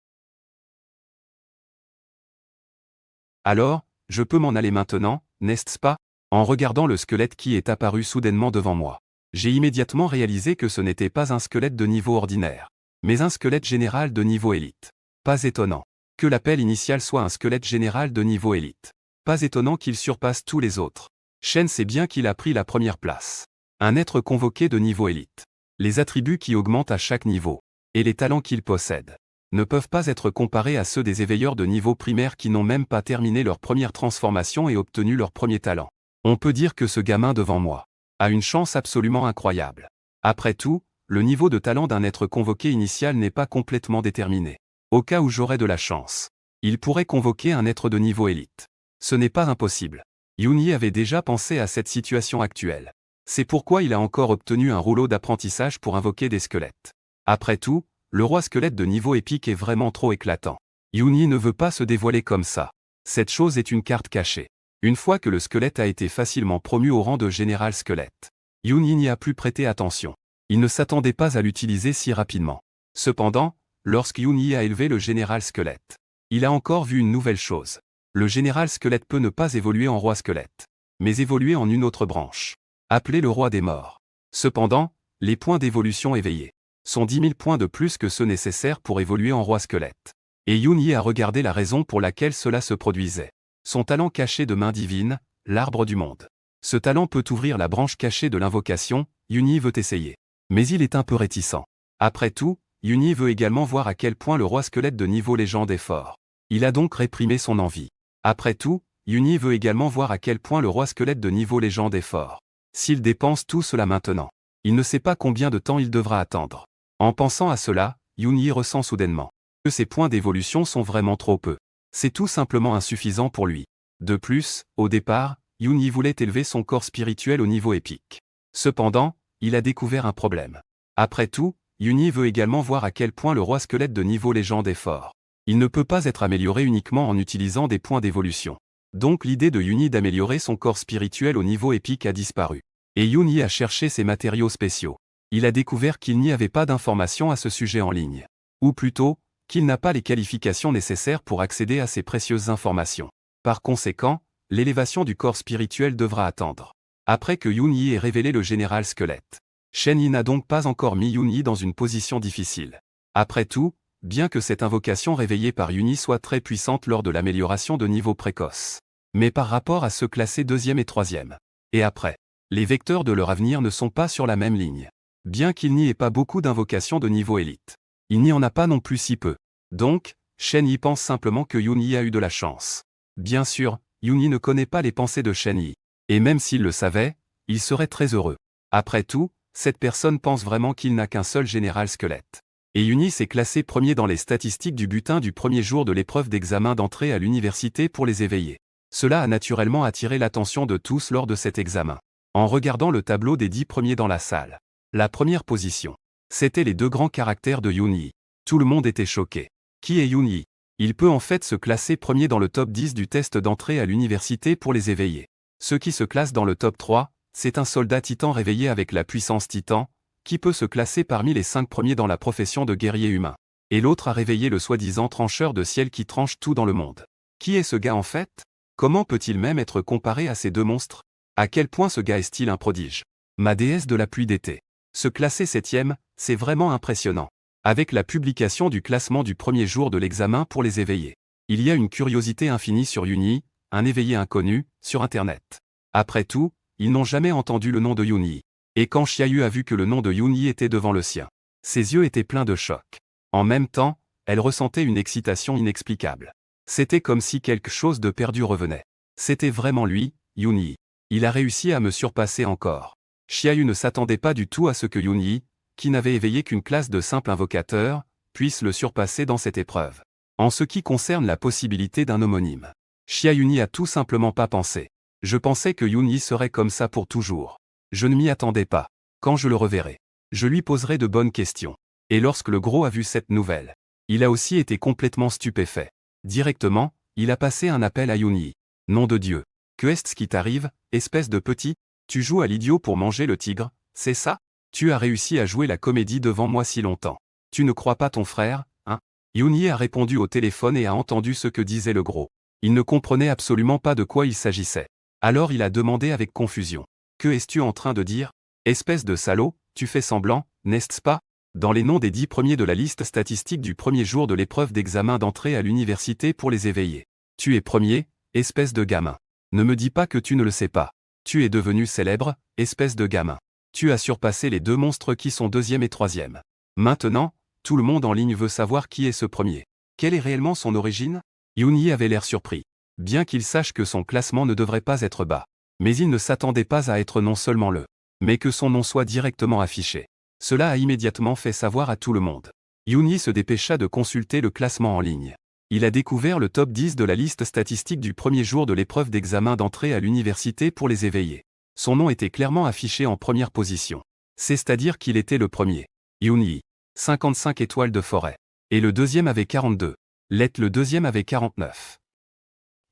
Alors, je peux m'en aller maintenant, n'est-ce pas? En regardant le squelette qui est apparu soudainement devant moi, j'ai immédiatement réalisé que ce n'était pas un squelette de niveau ordinaire, mais un squelette général de niveau élite. Pas étonnant que l'appel initial soit un squelette général de niveau élite. Pas étonnant qu'il surpasse tous les autres. Shen sait bien qu'il a pris la première place. Un être convoqué de niveau élite. Les attributs qui augmentent à chaque niveau, et les talents qu'il possède, ne peuvent pas être comparés à ceux des éveilleurs de niveau primaire qui n'ont même pas terminé leur première transformation et obtenu leur premier talent. On peut dire que ce gamin devant moi a une chance absolument incroyable. Après tout, le niveau de talent d'un être convoqué initial n'est pas complètement déterminé. Au cas où j'aurais de la chance, il pourrait convoquer un être de niveau élite. Ce n'est pas impossible. Yuni avait déjà pensé à cette situation actuelle. C'est pourquoi il a encore obtenu un rouleau d'apprentissage pour invoquer des squelettes. Après tout, le roi squelette de niveau épique est vraiment trop éclatant. Yuni ne veut pas se dévoiler comme ça. Cette chose est une carte cachée. Une fois que le squelette a été facilement promu au rang de général squelette, Yuni n'y a plus prêté attention. Il ne s'attendait pas à l'utiliser si rapidement. Cependant, lorsque Yuni a élevé le général squelette, il a encore vu une nouvelle chose. Le général squelette peut ne pas évoluer en roi squelette, mais évoluer en une autre branche, appelée le roi des morts. Cependant, Les points d'évolution éveillés sont 10 000 points de plus que ceux nécessaires pour évoluer en roi squelette. Et Yunyi a regardé la raison pour laquelle cela se produisait. Son talent caché de main divine, l'arbre du monde. Ce talent peut ouvrir la branche cachée de l'invocation, Yunyi veut essayer. Mais il est un peu réticent. Après tout, Yunyi veut également voir à quel point le roi squelette de niveau légende est fort. Il a donc réprimé son envie. Après tout, Yunyi veut également voir à quel point le roi squelette de niveau légende est fort. S'il dépense tout cela maintenant, il ne sait pas combien de temps il devra attendre. En pensant à cela, Yunyi ressent soudainement que ses points d'évolution sont vraiment trop peu. C'est tout simplement insuffisant pour lui. De plus, au départ, Yunyi voulait élever son corps spirituel au niveau épique. Cependant, il a découvert un problème. Après tout, Yunyi veut également voir à quel point le roi squelette de niveau légende est fort. Il ne peut pas être amélioré uniquement en utilisant des points d'évolution. Donc l'idée de Yunyi d'améliorer son corps spirituel au niveau épique a disparu. Et Yunyi a cherché ses matériaux spéciaux. Il a découvert qu'il n'y avait pas d'informations à ce sujet en ligne. Ou plutôt, qu'il n'a pas les qualifications nécessaires pour accéder à ces précieuses informations. Par conséquent, l'élévation du corps spirituel devra attendre. Après que Yunyi ait révélé le général squelette. Shen Yi n'a donc pas encore mis Yunyi dans une position difficile. Après tout, bien que cette invocation réveillée par Yunyi soit très puissante lors de l'amélioration de niveau précoce. Mais par rapport à ceux classés 2e et 3e. Et après, les vecteurs de leur avenir ne sont pas sur la même ligne. Bien qu'il n'y ait pas beaucoup d'invocations de niveau élite. Il n'y en a pas non plus si peu. Donc, Shen Yi pense simplement que Yunyi a eu de la chance. Bien sûr, Yunyi ne connaît pas les pensées de Shen Yi. Et même s'il le savait, il serait très heureux. Après tout, cette personne pense vraiment qu'il n'a qu'un seul général squelette. Et Yunyi s'est classé premier dans les statistiques du butin du premier jour de l'épreuve d'examen d'entrée à l'université pour les éveillés. Cela a naturellement attiré l'attention de tous lors de cet examen. En regardant le tableau des 10 premiers dans la salle. La première position. C'étaient les 2 grands caractères de Yunyi. Tout le monde était choqué. Qui est Yunyi? Il peut en fait se classer premier dans le top 10 du test d'entrée à l'université pour les éveillés. Ceux qui se classent dans le top 3, c'est un soldat titan réveillé avec la puissance titan, qui peut se classer parmi les 5 premiers dans la profession de guerrier humain. Et l'autre a réveillé le soi-disant trancheur de ciel qui tranche tout dans le monde. Qui est ce gars en fait? Comment peut-il même être comparé à ces 2 monstres? À quel point ce gars est-il un prodige? Ma déesse de la pluie d'été. Se classer 7e, c'est vraiment impressionnant. Avec la publication du classement du premier jour de l'examen pour les éveillés. Il y a une curiosité infinie sur Yunyi, un éveillé inconnu, sur Internet. Après tout, ils n'ont jamais entendu le nom de Yunyi. Et quand Xiaoyu a vu que le nom de Yunyi était devant le sien, ses yeux étaient pleins de choc. En même temps, elle ressentait une excitation inexplicable. C'était comme si quelque chose de perdu revenait. C'était vraiment lui, Yunyi. Il a réussi à me surpasser encore. Xiaoyu ne s'attendait pas du tout à ce que Yunyi, qui n'avait éveillé qu'une classe de simples invocateurs, puisse le surpasser dans cette épreuve. En ce qui concerne la possibilité d'un homonyme, Xiaoyu n'y a tout simplement pas pensé. Je pensais que Yunyi serait comme ça pour toujours. Je ne m'y attendais pas. Quand je le reverrai, je lui poserai de bonnes questions. Et lorsque le gros a vu cette nouvelle, il a aussi été complètement stupéfait. Directement, il a passé un appel à Yunyi. Nom de Dieu. Que est-ce qui t'arrive, espèce de petit? Tu joues à l'idiot pour manger le tigre, c'est ça? Tu as réussi à jouer la comédie devant moi si longtemps. Tu ne crois pas ton frère, hein? Yunyi a répondu au téléphone et a entendu ce que disait le gros. Il ne comprenait absolument pas de quoi il s'agissait. Alors il a demandé avec confusion. Que es-tu en train de dire? Espèce de salaud, tu fais semblant, n'est-ce pas? Dans les noms des 10 premiers de la liste statistique du premier jour de l'épreuve d'examen d'entrée à l'université pour les éveillés. Tu es premier, espèce de gamin. Ne me dis pas que tu ne le sais pas. Tu es devenu célèbre, espèce de gamin. Tu as surpassé les 2 monstres qui sont 2e et 3e. Maintenant, tout le monde en ligne veut savoir qui est ce premier. Quelle est réellement son origine? Yunyi avait l'air surpris. Bien qu'il sache que son classement ne devrait pas être bas. Mais il ne s'attendait pas à être non seulement le, mais que son nom soit directement affiché. Cela a immédiatement fait savoir à tout le monde. Yunyi se dépêcha de consulter le classement en ligne. Il a découvert le top 10 de la liste statistique du premier jour de l'épreuve d'examen d'entrée à l'université pour les éveillés. Son nom était clairement affiché en première position. C'est-à-dire qu'il était le premier. Yunyi. 55 étoiles de forêt. Et le deuxième avait 42. Let le deuxième avait 49.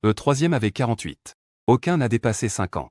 Le troisième avait 48. Aucun n'a dépassé 50.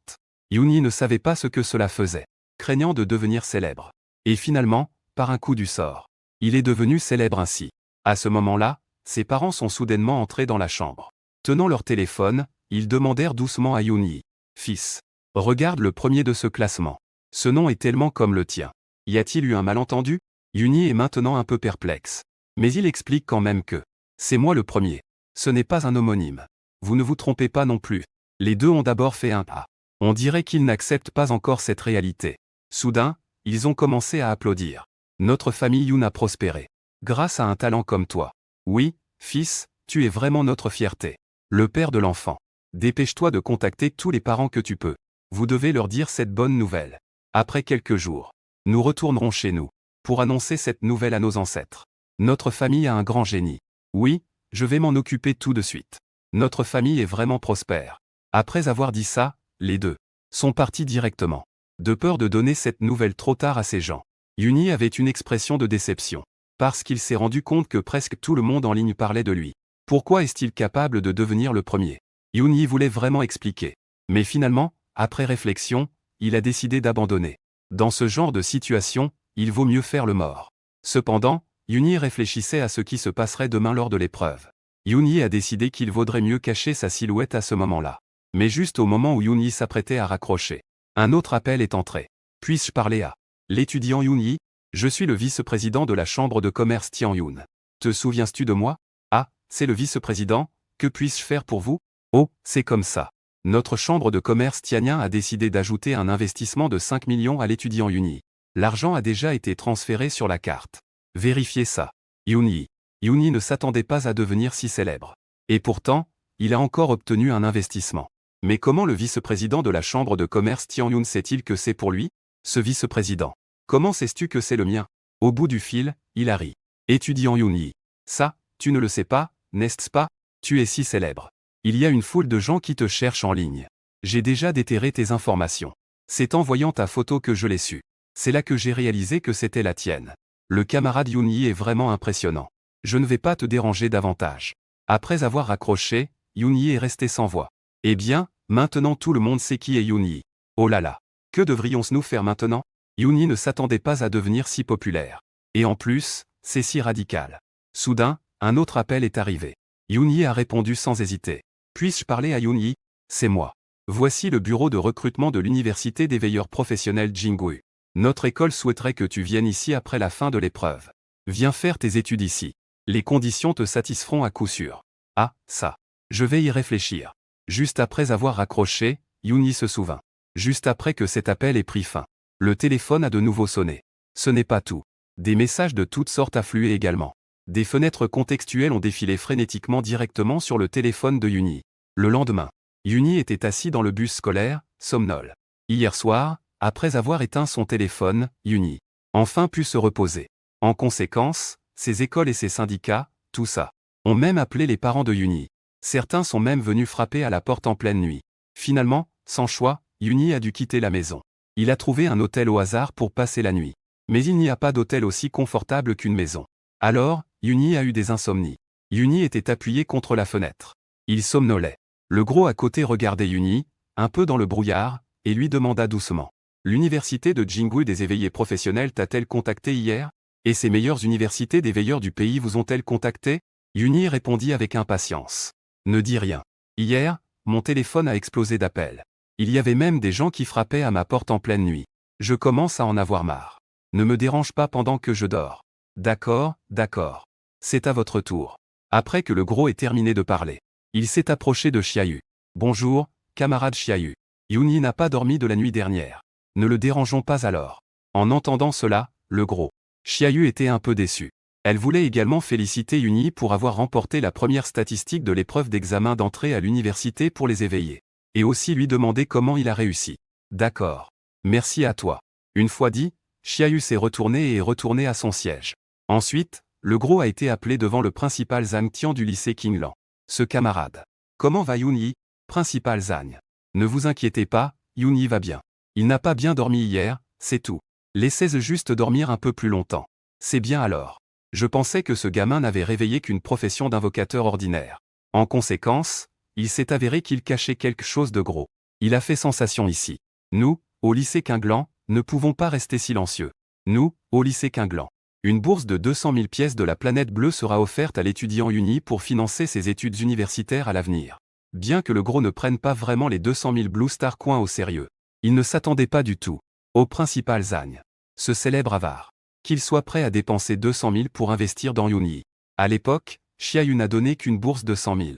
Yunyi ne savait pas ce que cela faisait, craignant de devenir célèbre. Et finalement, par un coup du sort, il est devenu célèbre ainsi. À ce moment-là, ses parents sont soudainement entrés dans la chambre. Tenant leur téléphone, ils demandèrent doucement à Yunyi. « Fils, regarde le premier de ce classement. Ce nom est tellement comme le tien. Y a-t-il eu un malentendu? Yuni est maintenant un peu perplexe. Mais il explique quand même que c'est moi le premier. Ce n'est pas un homonyme. Vous ne vous trompez pas non plus. Les deux ont d'abord fait un pas. On dirait qu'ils n'acceptent pas encore cette réalité. Soudain, ils ont commencé à applaudir. Notre famille Yoon a prospéré. Grâce à un talent comme toi. Oui, fils, tu es vraiment notre fierté. Le père de l'enfant. Dépêche-toi de contacter tous les parents que tu peux. Vous devez leur dire cette bonne nouvelle. Après quelques jours, nous retournerons chez nous pour annoncer cette nouvelle à nos ancêtres. Notre famille a un grand génie. Oui, je vais m'en occuper tout de suite. Notre famille est vraiment prospère. Après avoir dit ça, les deux sont partis directement. De peur de donner cette nouvelle trop tard à ces gens. Yuni avait une expression de déception. Parce qu'il s'est rendu compte que presque tout le monde en ligne parlait de lui. Pourquoi est-il capable de devenir le premier? Yuni voulait vraiment expliquer. Mais finalement, après réflexion, il a décidé d'abandonner. Dans ce genre de situation, il vaut mieux faire le mort. Cependant, Yuni réfléchissait à ce qui se passerait demain lors de l'épreuve. Yuni a décidé qu'il vaudrait mieux cacher sa silhouette à ce moment-là. Mais juste au moment où Yuni s'apprêtait à raccrocher, un autre appel est entré. Puis-je parler à l'étudiant Yuni? Je suis le vice-président de la chambre de commerce Tianyun. Te souviens-tu de moi? Ah, c'est le vice-président, que puis-je faire pour vous? Oh, c'est comme ça. Notre chambre de commerce Tianyin a décidé d'ajouter un investissement de 5 millions à l'étudiant Yuni. L'argent a déjà été transféré sur la carte. Vérifiez ça. Yuni ne s'attendait pas à devenir si célèbre. Et pourtant, il a encore obtenu un investissement. Mais comment le vice-président de la chambre de commerce Tianyun sait-il que c'est pour lui? Ce vice-président. Comment sais-tu que c'est le mien? Au bout du fil, il a ri. Étudiant Yuni. Ça, tu ne le sais pas, n'est-ce pas? Tu es si célèbre. Il y a une foule de gens qui te cherchent en ligne. J'ai déjà déterré tes informations. C'est en voyant ta photo que je l'ai su. C'est là que j'ai réalisé que c'était la tienne. Le camarade Yuni est vraiment impressionnant. Je ne vais pas te déranger davantage. Après avoir raccroché, Yuni est resté sans voix. Eh bien, maintenant tout le monde sait qui est Yuni. Oh là là. Que devrions-nous faire maintenant? Yuni ne s'attendait pas à devenir si populaire. Et en plus, c'est si radical. Soudain, un autre appel est arrivé. Yuni a répondu sans hésiter. Puis-je parler à Yuni? C'est moi. Voici le bureau de recrutement de l'université des veilleurs professionnels Jinggu. Notre école souhaiterait que tu viennes ici après la fin de l'épreuve. Viens faire tes études ici. Les conditions te satisferont à coup sûr. Ah, ça. Je vais y réfléchir. Juste après avoir raccroché, Yuni se souvint. Juste après que cet appel ait pris fin. Le téléphone a de nouveau sonné. Ce n'est pas tout. Des messages de toutes sortes affluaient également. Des fenêtres contextuelles ont défilé frénétiquement directement sur le téléphone de Yuni. Le lendemain, Yuni était assis dans le bus scolaire, somnole. Hier soir, après avoir éteint son téléphone, Yuni enfin pu se reposer. En conséquence, ses écoles et ses syndicats, tout ça, ont même appelé les parents de Yuni. Certains sont même venus frapper à la porte en pleine nuit. Finalement, sans choix, Yuni a dû quitter la maison. Il a trouvé un hôtel au hasard pour passer la nuit. Mais il n'y a pas d'hôtel aussi confortable qu'une maison. Alors, Yuni a eu des insomnies. Yuni était appuyé contre la fenêtre. Il somnolait. Le gros à côté regardait Yuni, un peu dans le brouillard, et lui demanda doucement. L'université de Jinggu des éveillés professionnels t'a-t-elle contacté hier? Et ces meilleures universités des veilleurs du pays vous ont-elles contacté? Yuni répondit avec impatience. Ne dis rien. Hier, mon téléphone a explosé d'appels. Il y avait même des gens qui frappaient à ma porte en pleine nuit. Je commence à en avoir marre. Ne me dérange pas pendant que je dors. D'accord, d'accord. C'est à votre tour. Après que le gros ait terminé de parler, il s'est approché de Xiaoyu. Bonjour, camarade Xiaoyu. Yuni n'a pas dormi de la nuit dernière. Ne le dérangeons pas alors. En entendant cela, le gros Xiaoyu était un peu déçu. Elle voulait également féliciter Yuni pour avoir remporté la première statistique de l'épreuve d'examen d'entrée à l'université pour les éveillés. Et aussi lui demander comment il a réussi. D'accord. Merci à toi. Une fois dit, Xiaoyu s'est retourné et est retourné à son siège. Ensuite, le gros a été appelé devant le principal Zhang Tian du lycée Qinglan. Ce camarade. Comment va Yuni? Principal Zhang. Ne vous inquiétez pas, Yuni va bien. Il n'a pas bien dormi hier, c'est tout. Laissez-le juste dormir un peu plus longtemps. C'est bien alors. Je pensais que ce gamin n'avait réveillé qu'une profession d'invocateur ordinaire. En conséquence, il s'est avéré qu'il cachait quelque chose de gros. Il a fait sensation ici. Nous, au lycée Qinglan, ne pouvons pas rester silencieux. Nous, au lycée Qinglan. Une bourse de 200 000 pièces de la planète bleue sera offerte à l'étudiant Yuni pour financer ses études universitaires à l'avenir. Bien que le gros ne prenne pas vraiment les 200 000 Blue Star Coins au sérieux. Il ne s'attendait pas du tout au principal Zhang. Ce célèbre avare. Qu'il soit prêt à dépenser 200 000 pour investir dans Yoonhee. À l'époque, Chia Yoon n'a donné qu'une bourse de 100 000.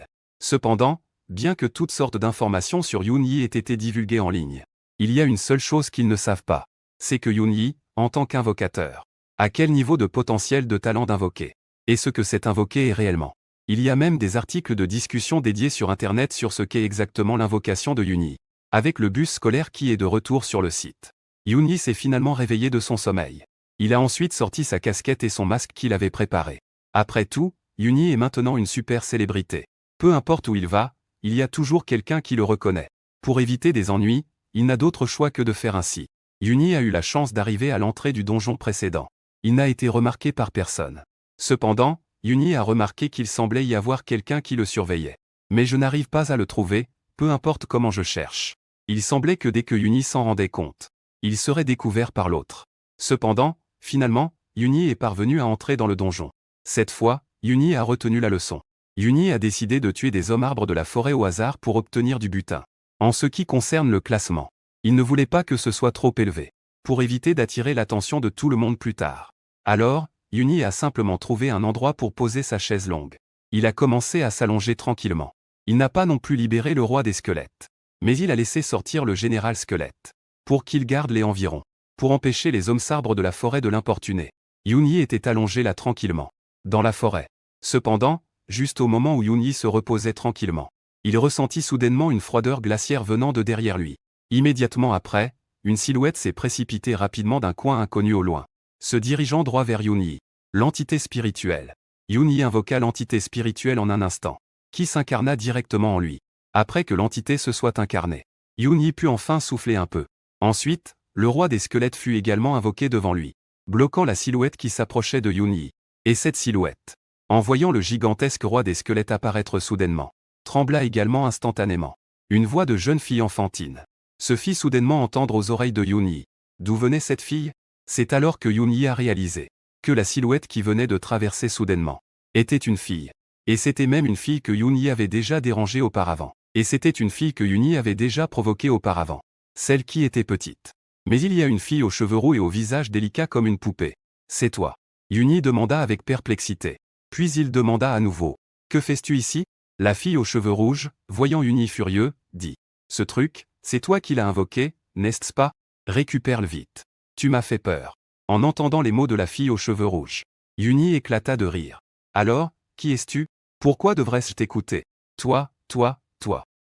Cependant, bien que toutes sortes d'informations sur Yoonhee aient été divulguées en ligne, il y a une seule chose qu'ils ne savent pas. C'est que Yoonhee, en tant qu'invocateur, a quel niveau de potentiel de talent d'invoquer. Et ce que cet invoqué est réellement. Il y a même des articles de discussion dédiés sur Internet sur ce qu'est exactement l'invocation de Yoonhee. Avec le bus scolaire qui est de retour sur le site. Yoonhee s'est finalement réveillé de son sommeil. Il a ensuite sorti sa casquette et son masque qu'il avait préparé. Après tout, Yoonhee est maintenant une super célébrité. Peu importe où il va, il y a toujours quelqu'un qui le reconnaît. Pour éviter des ennuis, il n'a d'autre choix que de faire ainsi. Yoonhee a eu la chance d'arriver à l'entrée du donjon précédent. Il n'a été remarqué par personne. Cependant, Yoonhee a remarqué qu'il semblait y avoir quelqu'un qui le surveillait. Mais je n'arrive pas à le trouver, peu importe comment je cherche. Il semblait que dès que Yoonhee s'en rendait compte, il serait découvert par l'autre. Cependant, finalement, Yoonhee est parvenu à entrer dans le donjon. Cette fois, Yoonhee a retenu la leçon. Yoonhee a décidé de tuer des hommes-arbres de la forêt au hasard pour obtenir du butin. En ce qui concerne le classement, il ne voulait pas que ce soit trop élevé, pour éviter d'attirer l'attention de tout le monde plus tard. Alors, Yoonhee a simplement trouvé un endroit pour poser sa chaise longue. Il a commencé à s'allonger tranquillement. Il n'a pas non plus libéré le roi des squelettes. Mais il a laissé sortir le général squelette. Pour qu'il garde les environs. Pour empêcher les hommes-arbres de la forêt de l'importuner. Yoonhee était allongé là tranquillement. Dans la forêt. Cependant, juste au moment où Yoonhee se reposait tranquillement, il ressentit soudainement une froideur glaciaire venant de derrière lui. Immédiatement après, une silhouette s'est précipitée rapidement d'un coin inconnu au loin, se dirigeant droit vers Yoonhee. L'entité spirituelle. Yoonhee invoqua l'entité spirituelle en un instant, qui s'incarna directement en lui. Après que l'entité se soit incarnée, Yoonhee put enfin souffler un peu. Ensuite, le roi des squelettes fut également invoqué devant lui, bloquant la silhouette qui s'approchait de Yoonhee. Et cette silhouette, en voyant le gigantesque roi des squelettes apparaître soudainement, trembla également instantanément. Une voix de jeune fille enfantine se fit soudainement entendre aux oreilles de Yoonhee. D'où venait cette fille? C'est alors que Yoonhee a réalisé que la silhouette qui venait de traverser soudainement était une fille. Et c'était même une fille que Yoonhee avait déjà dérangée auparavant. Et c'était une fille que Yoonhee avait déjà provoquée auparavant. Celle qui était petite. Mais il y a une fille aux cheveux roux et au visage délicat comme une poupée. C'est toi. Yoonhee demanda avec perplexité. Puis il demanda à nouveau. Que fais-tu ici? La fille aux cheveux rouges, voyant Yoonhee furieux, dit. Ce truc, c'est toi qui l'as invoqué, n'est-ce pas? Récupère-le vite. Tu m'as fait peur. En entendant les mots de la fille aux cheveux rouges, Yoonhee éclata de rire. Alors, qui es-tu? Pourquoi devrais-je t'écouter? Toi.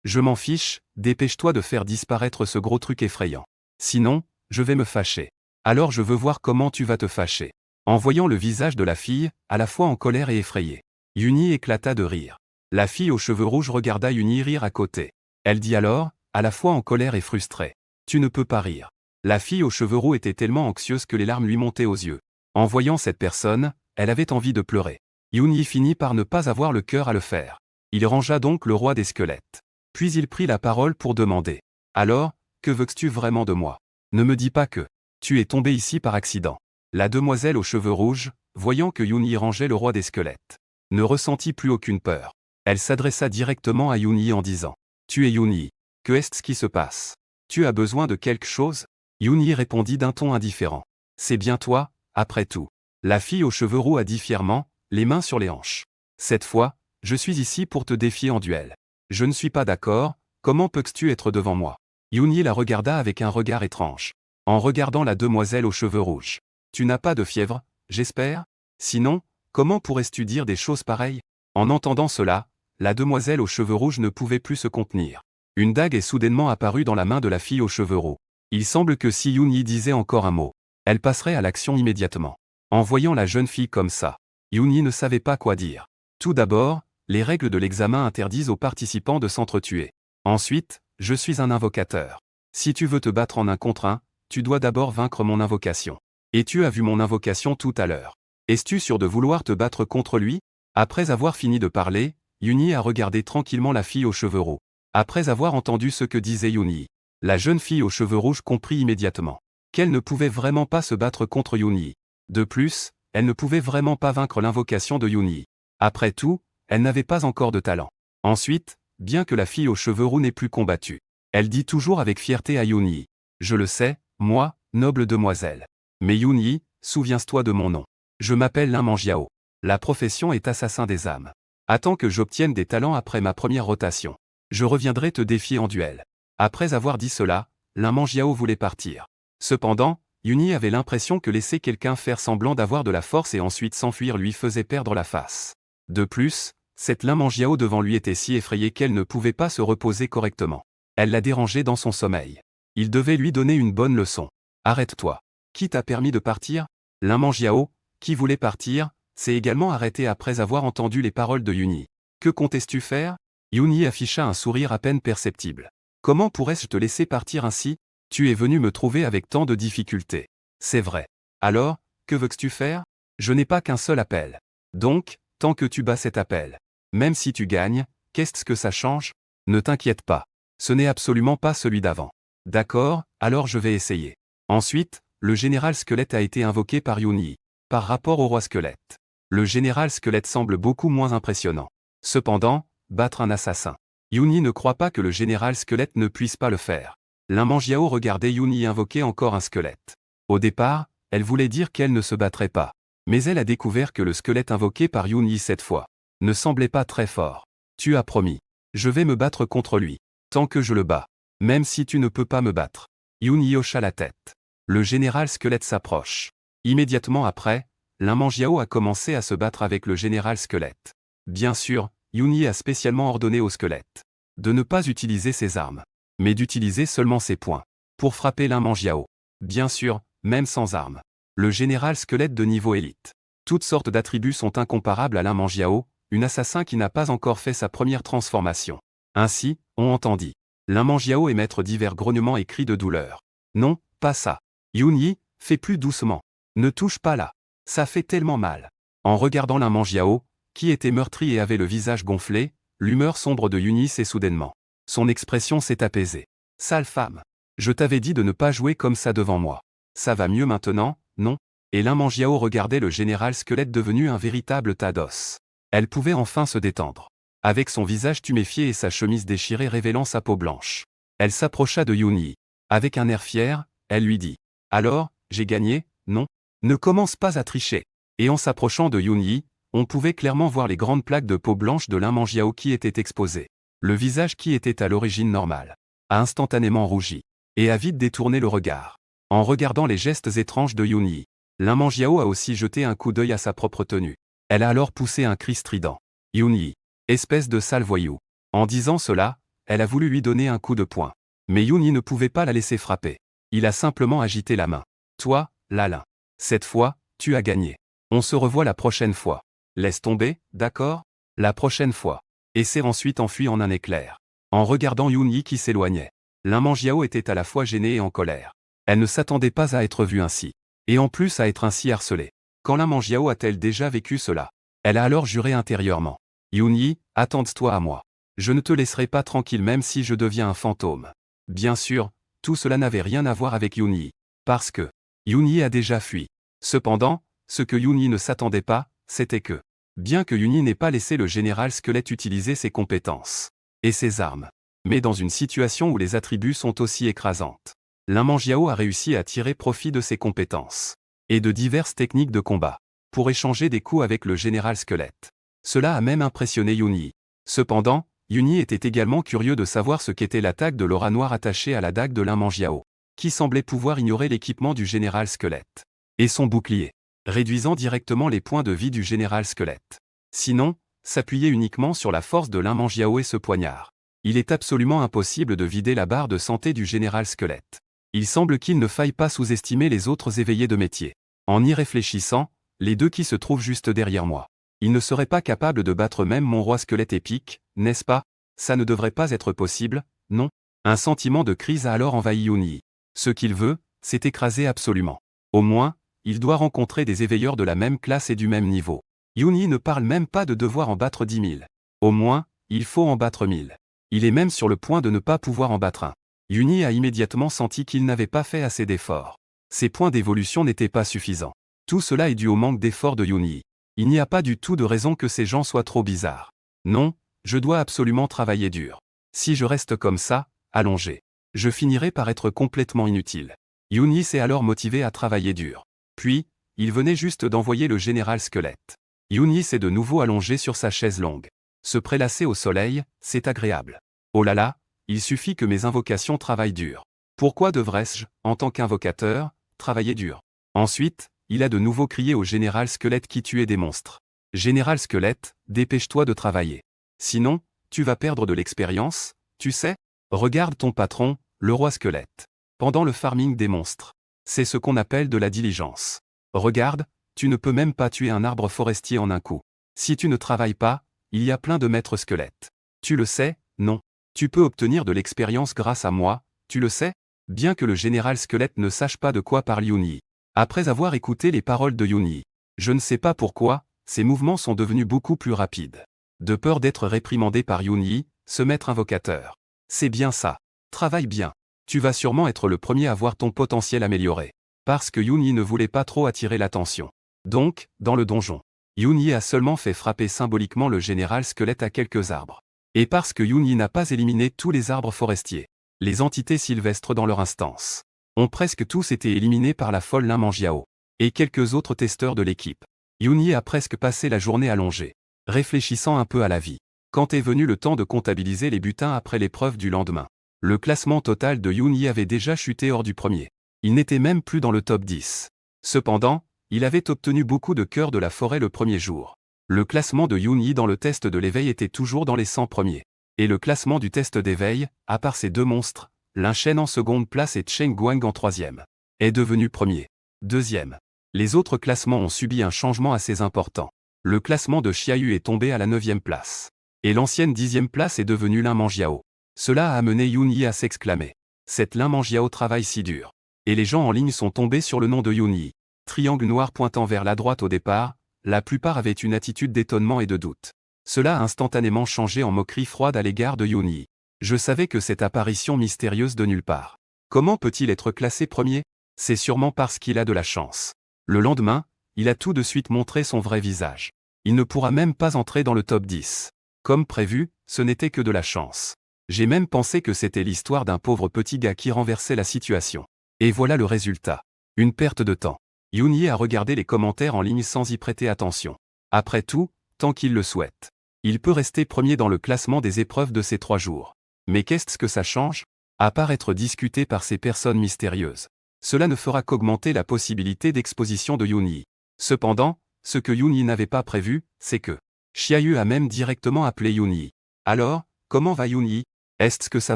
Je m'en fiche, dépêche-toi de faire disparaître ce gros truc effrayant. Sinon, je vais me fâcher. Alors je veux voir comment tu vas te fâcher. En voyant le visage de la fille, à la fois en colère et effrayée, Yoonhee éclata de rire. La fille aux cheveux rouges regarda Yoonhee rire à côté. Elle dit alors, à la fois en colère et frustrée. Tu ne peux pas rire. La fille aux cheveux roux était tellement anxieuse que les larmes lui montaient aux yeux. En voyant cette personne, elle avait envie de pleurer. Yoonhee finit par ne pas avoir le cœur à le faire. Il rangea donc le roi des squelettes. Puis il prit la parole pour demander. Alors, que veux-tu vraiment de moi? Ne me dis pas que tu es tombé ici par accident. La demoiselle aux cheveux rouges, voyant que Yoonhee rangeait le roi des squelettes, ne ressentit plus aucune peur. Elle s'adressa directement à Yoonhee en disant. Tu es Yoonhee. Que est-ce qui se passe? Tu as besoin de quelque chose? Yoonhee répondit d'un ton indifférent. C'est bien toi, après tout. La fille aux cheveux roux a dit fièrement, les mains sur les hanches. Cette fois, je suis ici pour te défier en duel. Je ne suis pas d'accord, comment peux-tu être devant moi? Yoonhee la regarda avec un regard étrange. En regardant la demoiselle aux cheveux rouges. Tu n'as pas de fièvre, j'espère? Sinon, comment pourrais-tu dire des choses pareilles? En entendant cela, la demoiselle aux cheveux rouges ne pouvait plus se contenir. Une dague est soudainement apparue dans la main de la fille aux cheveux roux. Il semble que si Yoonhee disait encore un mot, elle passerait à l'action immédiatement. En voyant la jeune fille comme ça, Yoonhee ne savait pas quoi dire. Tout d'abord, les règles de l'examen interdisent aux participants de s'entretuer. Ensuite, je suis un invocateur. Si tu veux te battre en 1 contre 1, tu dois d'abord vaincre mon invocation. Et tu as vu mon invocation tout à l'heure. Es-tu sûr de vouloir te battre contre lui? Après avoir fini de parler, Yoonhee a regardé tranquillement la fille aux cheveux roux. Après avoir entendu ce que disait Yoonhee, la jeune fille aux cheveux rouges comprit immédiatement qu'elle ne pouvait vraiment pas se battre contre Yoonhee. De plus, elle ne pouvait vraiment pas vaincre l'invocation de Yoonhee. Après tout, elle n'avait pas encore de talent. Ensuite, bien que la fille aux cheveux roux n'ait plus combattu, elle dit toujours avec fierté à Yoonhee. Je le sais, moi, noble demoiselle. Mais Yunyi, souviens-toi de mon nom. Je m'appelle Lin Manjiao. La profession est assassin des âmes. Attends que j'obtienne des talents après ma première rotation. Je reviendrai te défier en duel. Après avoir dit cela, Lin Manjiao voulait partir. Cependant, Yunyi avait l'impression que laisser quelqu'un faire semblant d'avoir de la force et ensuite s'enfuir lui faisait perdre la face. De plus, cette Lin Manjiao devant lui était si effrayée qu'elle ne pouvait pas se reposer correctement. Elle la dérangeait dans son sommeil. Il devait lui donner une bonne leçon. Arrête-toi. Qui t'a permis de partir? Lin Manjiao, qui voulait partir, s'est également arrêté après avoir entendu les paroles de Yunyi. Que comptais-tu faire? Yunyi afficha un sourire à peine perceptible. Comment pourrais-je te laisser partir ainsi? Tu es venu me trouver avec tant de difficultés. C'est vrai. Alors, que veux-tu faire? Je n'ai pas qu'un seul appel. Donc, tant que tu bats cet appel. Même si tu gagnes, qu'est-ce que ça change? Ne t'inquiète pas. Ce n'est absolument pas celui d'avant. D'accord, alors je vais essayer. Ensuite, le général squelette a été invoqué par Yunyi. Par rapport au roi squelette. Le général squelette semble beaucoup moins impressionnant. Cependant, battre un assassin. Yunyi ne croit pas que le général squelette ne puisse pas le faire. Lin Manjiao regardait Yunyi invoquer encore un squelette. Au départ, elle voulait dire qu'elle ne se battrait pas. Mais elle a découvert que le squelette invoqué par Yunyi cette fois ne semblait pas très fort. Tu as promis. Je vais me battre contre lui. Tant que je le bats. Même si tu ne peux pas me battre. Yunyi hocha la tête. Le général squelette s'approche. Immédiatement après, Lin Manjiao a commencé à se battre avec le général squelette. Bien sûr, Yunyi a spécialement ordonné au squelette de ne pas utiliser ses armes, mais d'utiliser seulement ses poings pour frapper Lin Manjiao. Bien sûr, même sans armes. Le général squelette de niveau élite. Toutes sortes d'attributs sont incomparables à Lin Manjiao, un assassin qui n'a pas encore fait sa première transformation. Ainsi, on entendit Lin Manjiao émettre divers grognements et cris de douleur. Non, pas ça. Yunyi, fais plus doucement. Ne touche pas là. Ça fait tellement mal. En regardant Lin Manjiao, qui était meurtri et avait le visage gonflé, l'humeur sombre de Yunyi s'est soudainement. Son expression s'est apaisée. Sale femme. Je t'avais dit de ne pas jouer comme ça devant moi. Ça va mieux maintenant, non? Et Lin Manjiao regardait le général squelette devenu un véritable tas d'os. Elle pouvait enfin se détendre. Avec son visage tuméfié et sa chemise déchirée révélant sa peau blanche. Elle s'approcha de Yunyi. Avec un air fier, elle lui dit. Alors, j'ai gagné, non? Ne commence pas à tricher. Et en s'approchant de Yunyi, on pouvait clairement voir les grandes plaques de peau blanche de Lin Manjiao qui étaient exposées. Le visage qui était à l'origine normal a instantanément rougi et a vite détourné le regard. En regardant les gestes étranges de Yunyi, Lin Manjiao a aussi jeté un coup d'œil à sa propre tenue. Elle a alors poussé un cri strident. Yunyi, espèce de sale voyou. En disant cela, elle a voulu lui donner un coup de poing. Mais Yunyi ne pouvait pas la laisser frapper. Il a simplement agité la main. Toi, Lin. Cette fois, tu as gagné. On se revoit la prochaine fois. Laisse tomber, d'accord? La prochaine fois. Et s'est ensuite enfui en un éclair. En regardant Yunyi qui s'éloignait. Lin Manjiao était à la fois gênée et en colère. Elle ne s'attendait pas à être vue ainsi. Et en plus à être ainsi harcelée. Quand Lin Manjiao a-t-elle déjà vécu cela? Elle a alors juré intérieurement. Yunyi, attends-toi à moi. Je ne te laisserai pas tranquille même si je deviens un fantôme. Bien sûr, tout cela n'avait rien à voir avec Yunyi. Parce que Yunyi a déjà fui. Cependant, ce que Yunyi ne s'attendait pas, c'était que, bien que Yunyi n'ait pas laissé le général squelette utiliser ses compétences et ses armes, mais dans une situation où les attributs sont aussi écrasantes, Lin Manjiao a réussi à tirer profit de ses compétences et de diverses techniques de combat pour échanger des coups avec le général squelette. Cela a même impressionné Yunyi. Cependant, Yunyi était également curieux de savoir ce qu'était l'attaque de l'aura noire attachée à la dague de Lin Manjiao, qui semblait pouvoir ignorer l'équipement du général squelette et son bouclier, réduisant directement les points de vie du général squelette. Sinon, s'appuyer uniquement sur la force de Lin Manjiao et ce poignard. Il est absolument impossible de vider la barre de santé du général squelette. Il semble qu'il ne faille pas sous-estimer les autres éveillés de métier. En y réfléchissant, les deux qui se trouvent juste derrière moi. Ils ne seraient pas capables de battre même mon roi squelette épique, n'est-ce pas? Ça ne devrait pas être possible, non? Un sentiment de crise a alors envahi Yunyi. Ce qu'il veut, c'est écraser absolument. Au moins, il doit rencontrer des éveilleurs de la même classe et du même niveau. Yunyi ne parle même pas de devoir en battre 10 000. Au moins, il faut en battre 1000. Il est même sur le point de ne pas pouvoir en battre un. Yunyi a immédiatement senti qu'il n'avait pas fait assez d'efforts. Ses points d'évolution n'étaient pas suffisants. Tout cela est dû au manque d'efforts de Yunyi. Il n'y a pas du tout de raison que ces gens soient trop bizarres. Non, je dois absolument travailler dur. Si je reste comme ça, allongé, je finirai par être complètement inutile. Yunyi s'est alors motivé à travailler dur. Puis, il venait juste d'envoyer le général squelette. Yunyi s'est de nouveau allongé sur sa chaise longue. Se prélasser au soleil, c'est agréable. Oh là là, il suffit que mes invocations travaillent dur. Pourquoi devrais-je, en tant qu'invocateur, travailler dur? Ensuite, il a de nouveau crié au général squelette qui tuait des monstres. Général squelette, dépêche-toi de travailler. Sinon, tu vas perdre de l'expérience, tu sais? Regarde ton patron, le roi squelette. Pendant le farming des monstres. C'est ce qu'on appelle de la diligence. Regarde, tu ne peux même pas tuer un arbre forestier en un coup. Si tu ne travailles pas, il y a plein de maîtres squelettes. Tu le sais, non? Tu peux obtenir de l'expérience grâce à moi, tu le sais? Bien que le général squelette ne sache pas de quoi parle Yunyi. Après avoir écouté les paroles de Yunyi, je ne sais pas pourquoi, ses mouvements sont devenus beaucoup plus rapides. De peur d'être réprimandé par Yunyi, ce maître invocateur. C'est bien ça. Travaille bien. Tu vas sûrement être le premier à voir ton potentiel amélioré. Parce que Yunyi ne voulait pas trop attirer l'attention. Donc, dans le donjon, Yunyi a seulement fait frapper symboliquement le général squelette à quelques arbres. Et parce que Yunyi n'a pas éliminé tous les arbres forestiers, les entités sylvestres dans leur instance ont presque tous été éliminés par la folle Lin Mangiao et quelques autres testeurs de l'équipe. Yunyi a presque passé la journée allongée, réfléchissant un peu à la vie. Quand est venu le temps de comptabiliser les butins après l'épreuve du lendemain, le classement total de Yunyi avait déjà chuté hors du premier. Il n'était même plus dans le top 10. Cependant, il avait obtenu beaucoup de cœurs de la forêt le premier jour. Le classement de Yunyi dans le test de l'éveil était toujours dans les 100 premiers. Et le classement du test d'éveil, à part ces deux monstres, Lin Shen en seconde place et Chen Guang en troisième, est devenu premier. Deuxième. Les autres classements ont subi un changement assez important. Le classement de Xiaoyu est tombé à la 9e place. Et l'ancienne 10e place est devenue Lin Mangiao. Cela a amené Yunyi à s'exclamer. Cette Lin Mangiao travaille si dur. Et les gens en ligne sont tombés sur le nom de Yunyi. Triangle noir pointant vers la droite au départ, la plupart avaient une attitude d'étonnement et de doute. Cela a instantanément changé en moquerie froide à l'égard de Yunyi. Je savais que cette apparition mystérieuse de nulle part. Comment peut-il être classé premier? C'est sûrement parce qu'il a de la chance. Le lendemain, il a tout de suite montré son vrai visage. Il ne pourra même pas entrer dans le top 10. Comme prévu, ce n'était que de la chance. J'ai même pensé que c'était l'histoire d'un pauvre petit gars qui renversait la situation. Et voilà le résultat. Une perte de temps. Yunyi a regardé les commentaires en ligne sans y prêter attention. Après tout, tant qu'il le souhaite, il peut rester premier dans le classement des épreuves de ces 3 jours. Mais qu'est-ce que ça change? À part être discuté par ces personnes mystérieuses. Cela ne fera qu'augmenter la possibilité d'exposition de Yunyi. Cependant, ce que Yunyi n'avait pas prévu, c'est que Xiaoyu a même directement appelé Yunyi. Alors, comment va Yunyi? Est-ce que ça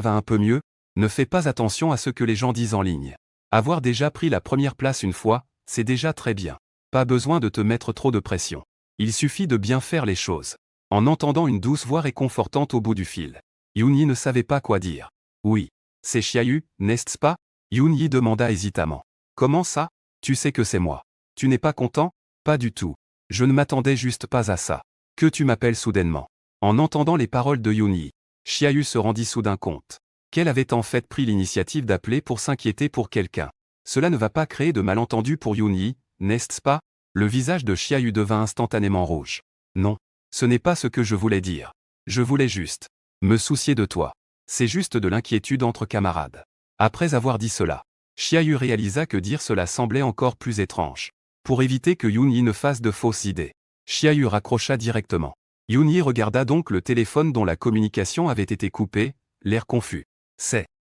va un peu mieux? Ne fais pas attention à ce que les gens disent en ligne. Avoir déjà pris la première place une fois, c'est déjà très bien. Pas besoin de te mettre trop de pression. Il suffit de bien faire les choses. En entendant une douce voix réconfortante au bout du fil, Yunyi ne savait pas quoi dire. Oui, c'est Xiaoyu, n'est-ce pas? Yunyi demanda hésitamment. Comment ça? Tu sais que c'est moi. Tu n'es pas content? Pas du tout. Je ne m'attendais juste pas à ça. Que tu m'appelles soudainement. En entendant les paroles de Yunyi, Xiaoyu se rendit soudain compte qu'elle avait en fait pris l'initiative d'appeler pour s'inquiéter pour quelqu'un. Cela ne va pas créer de malentendus pour Yunyi, n'est-ce pas? Le visage de Xiaoyu devint instantanément rouge. Non, ce n'est pas ce que je voulais dire. Je voulais juste me soucier de toi. C'est juste de l'inquiétude entre camarades. Après avoir dit cela, Xiaoyu réalisa que dire cela semblait encore plus étrange. Pour éviter que Yunyi ne fasse de fausses idées, Xiaoyu raccrocha directement. Yunyi regarda donc le téléphone dont la communication avait été coupée, l'air confus.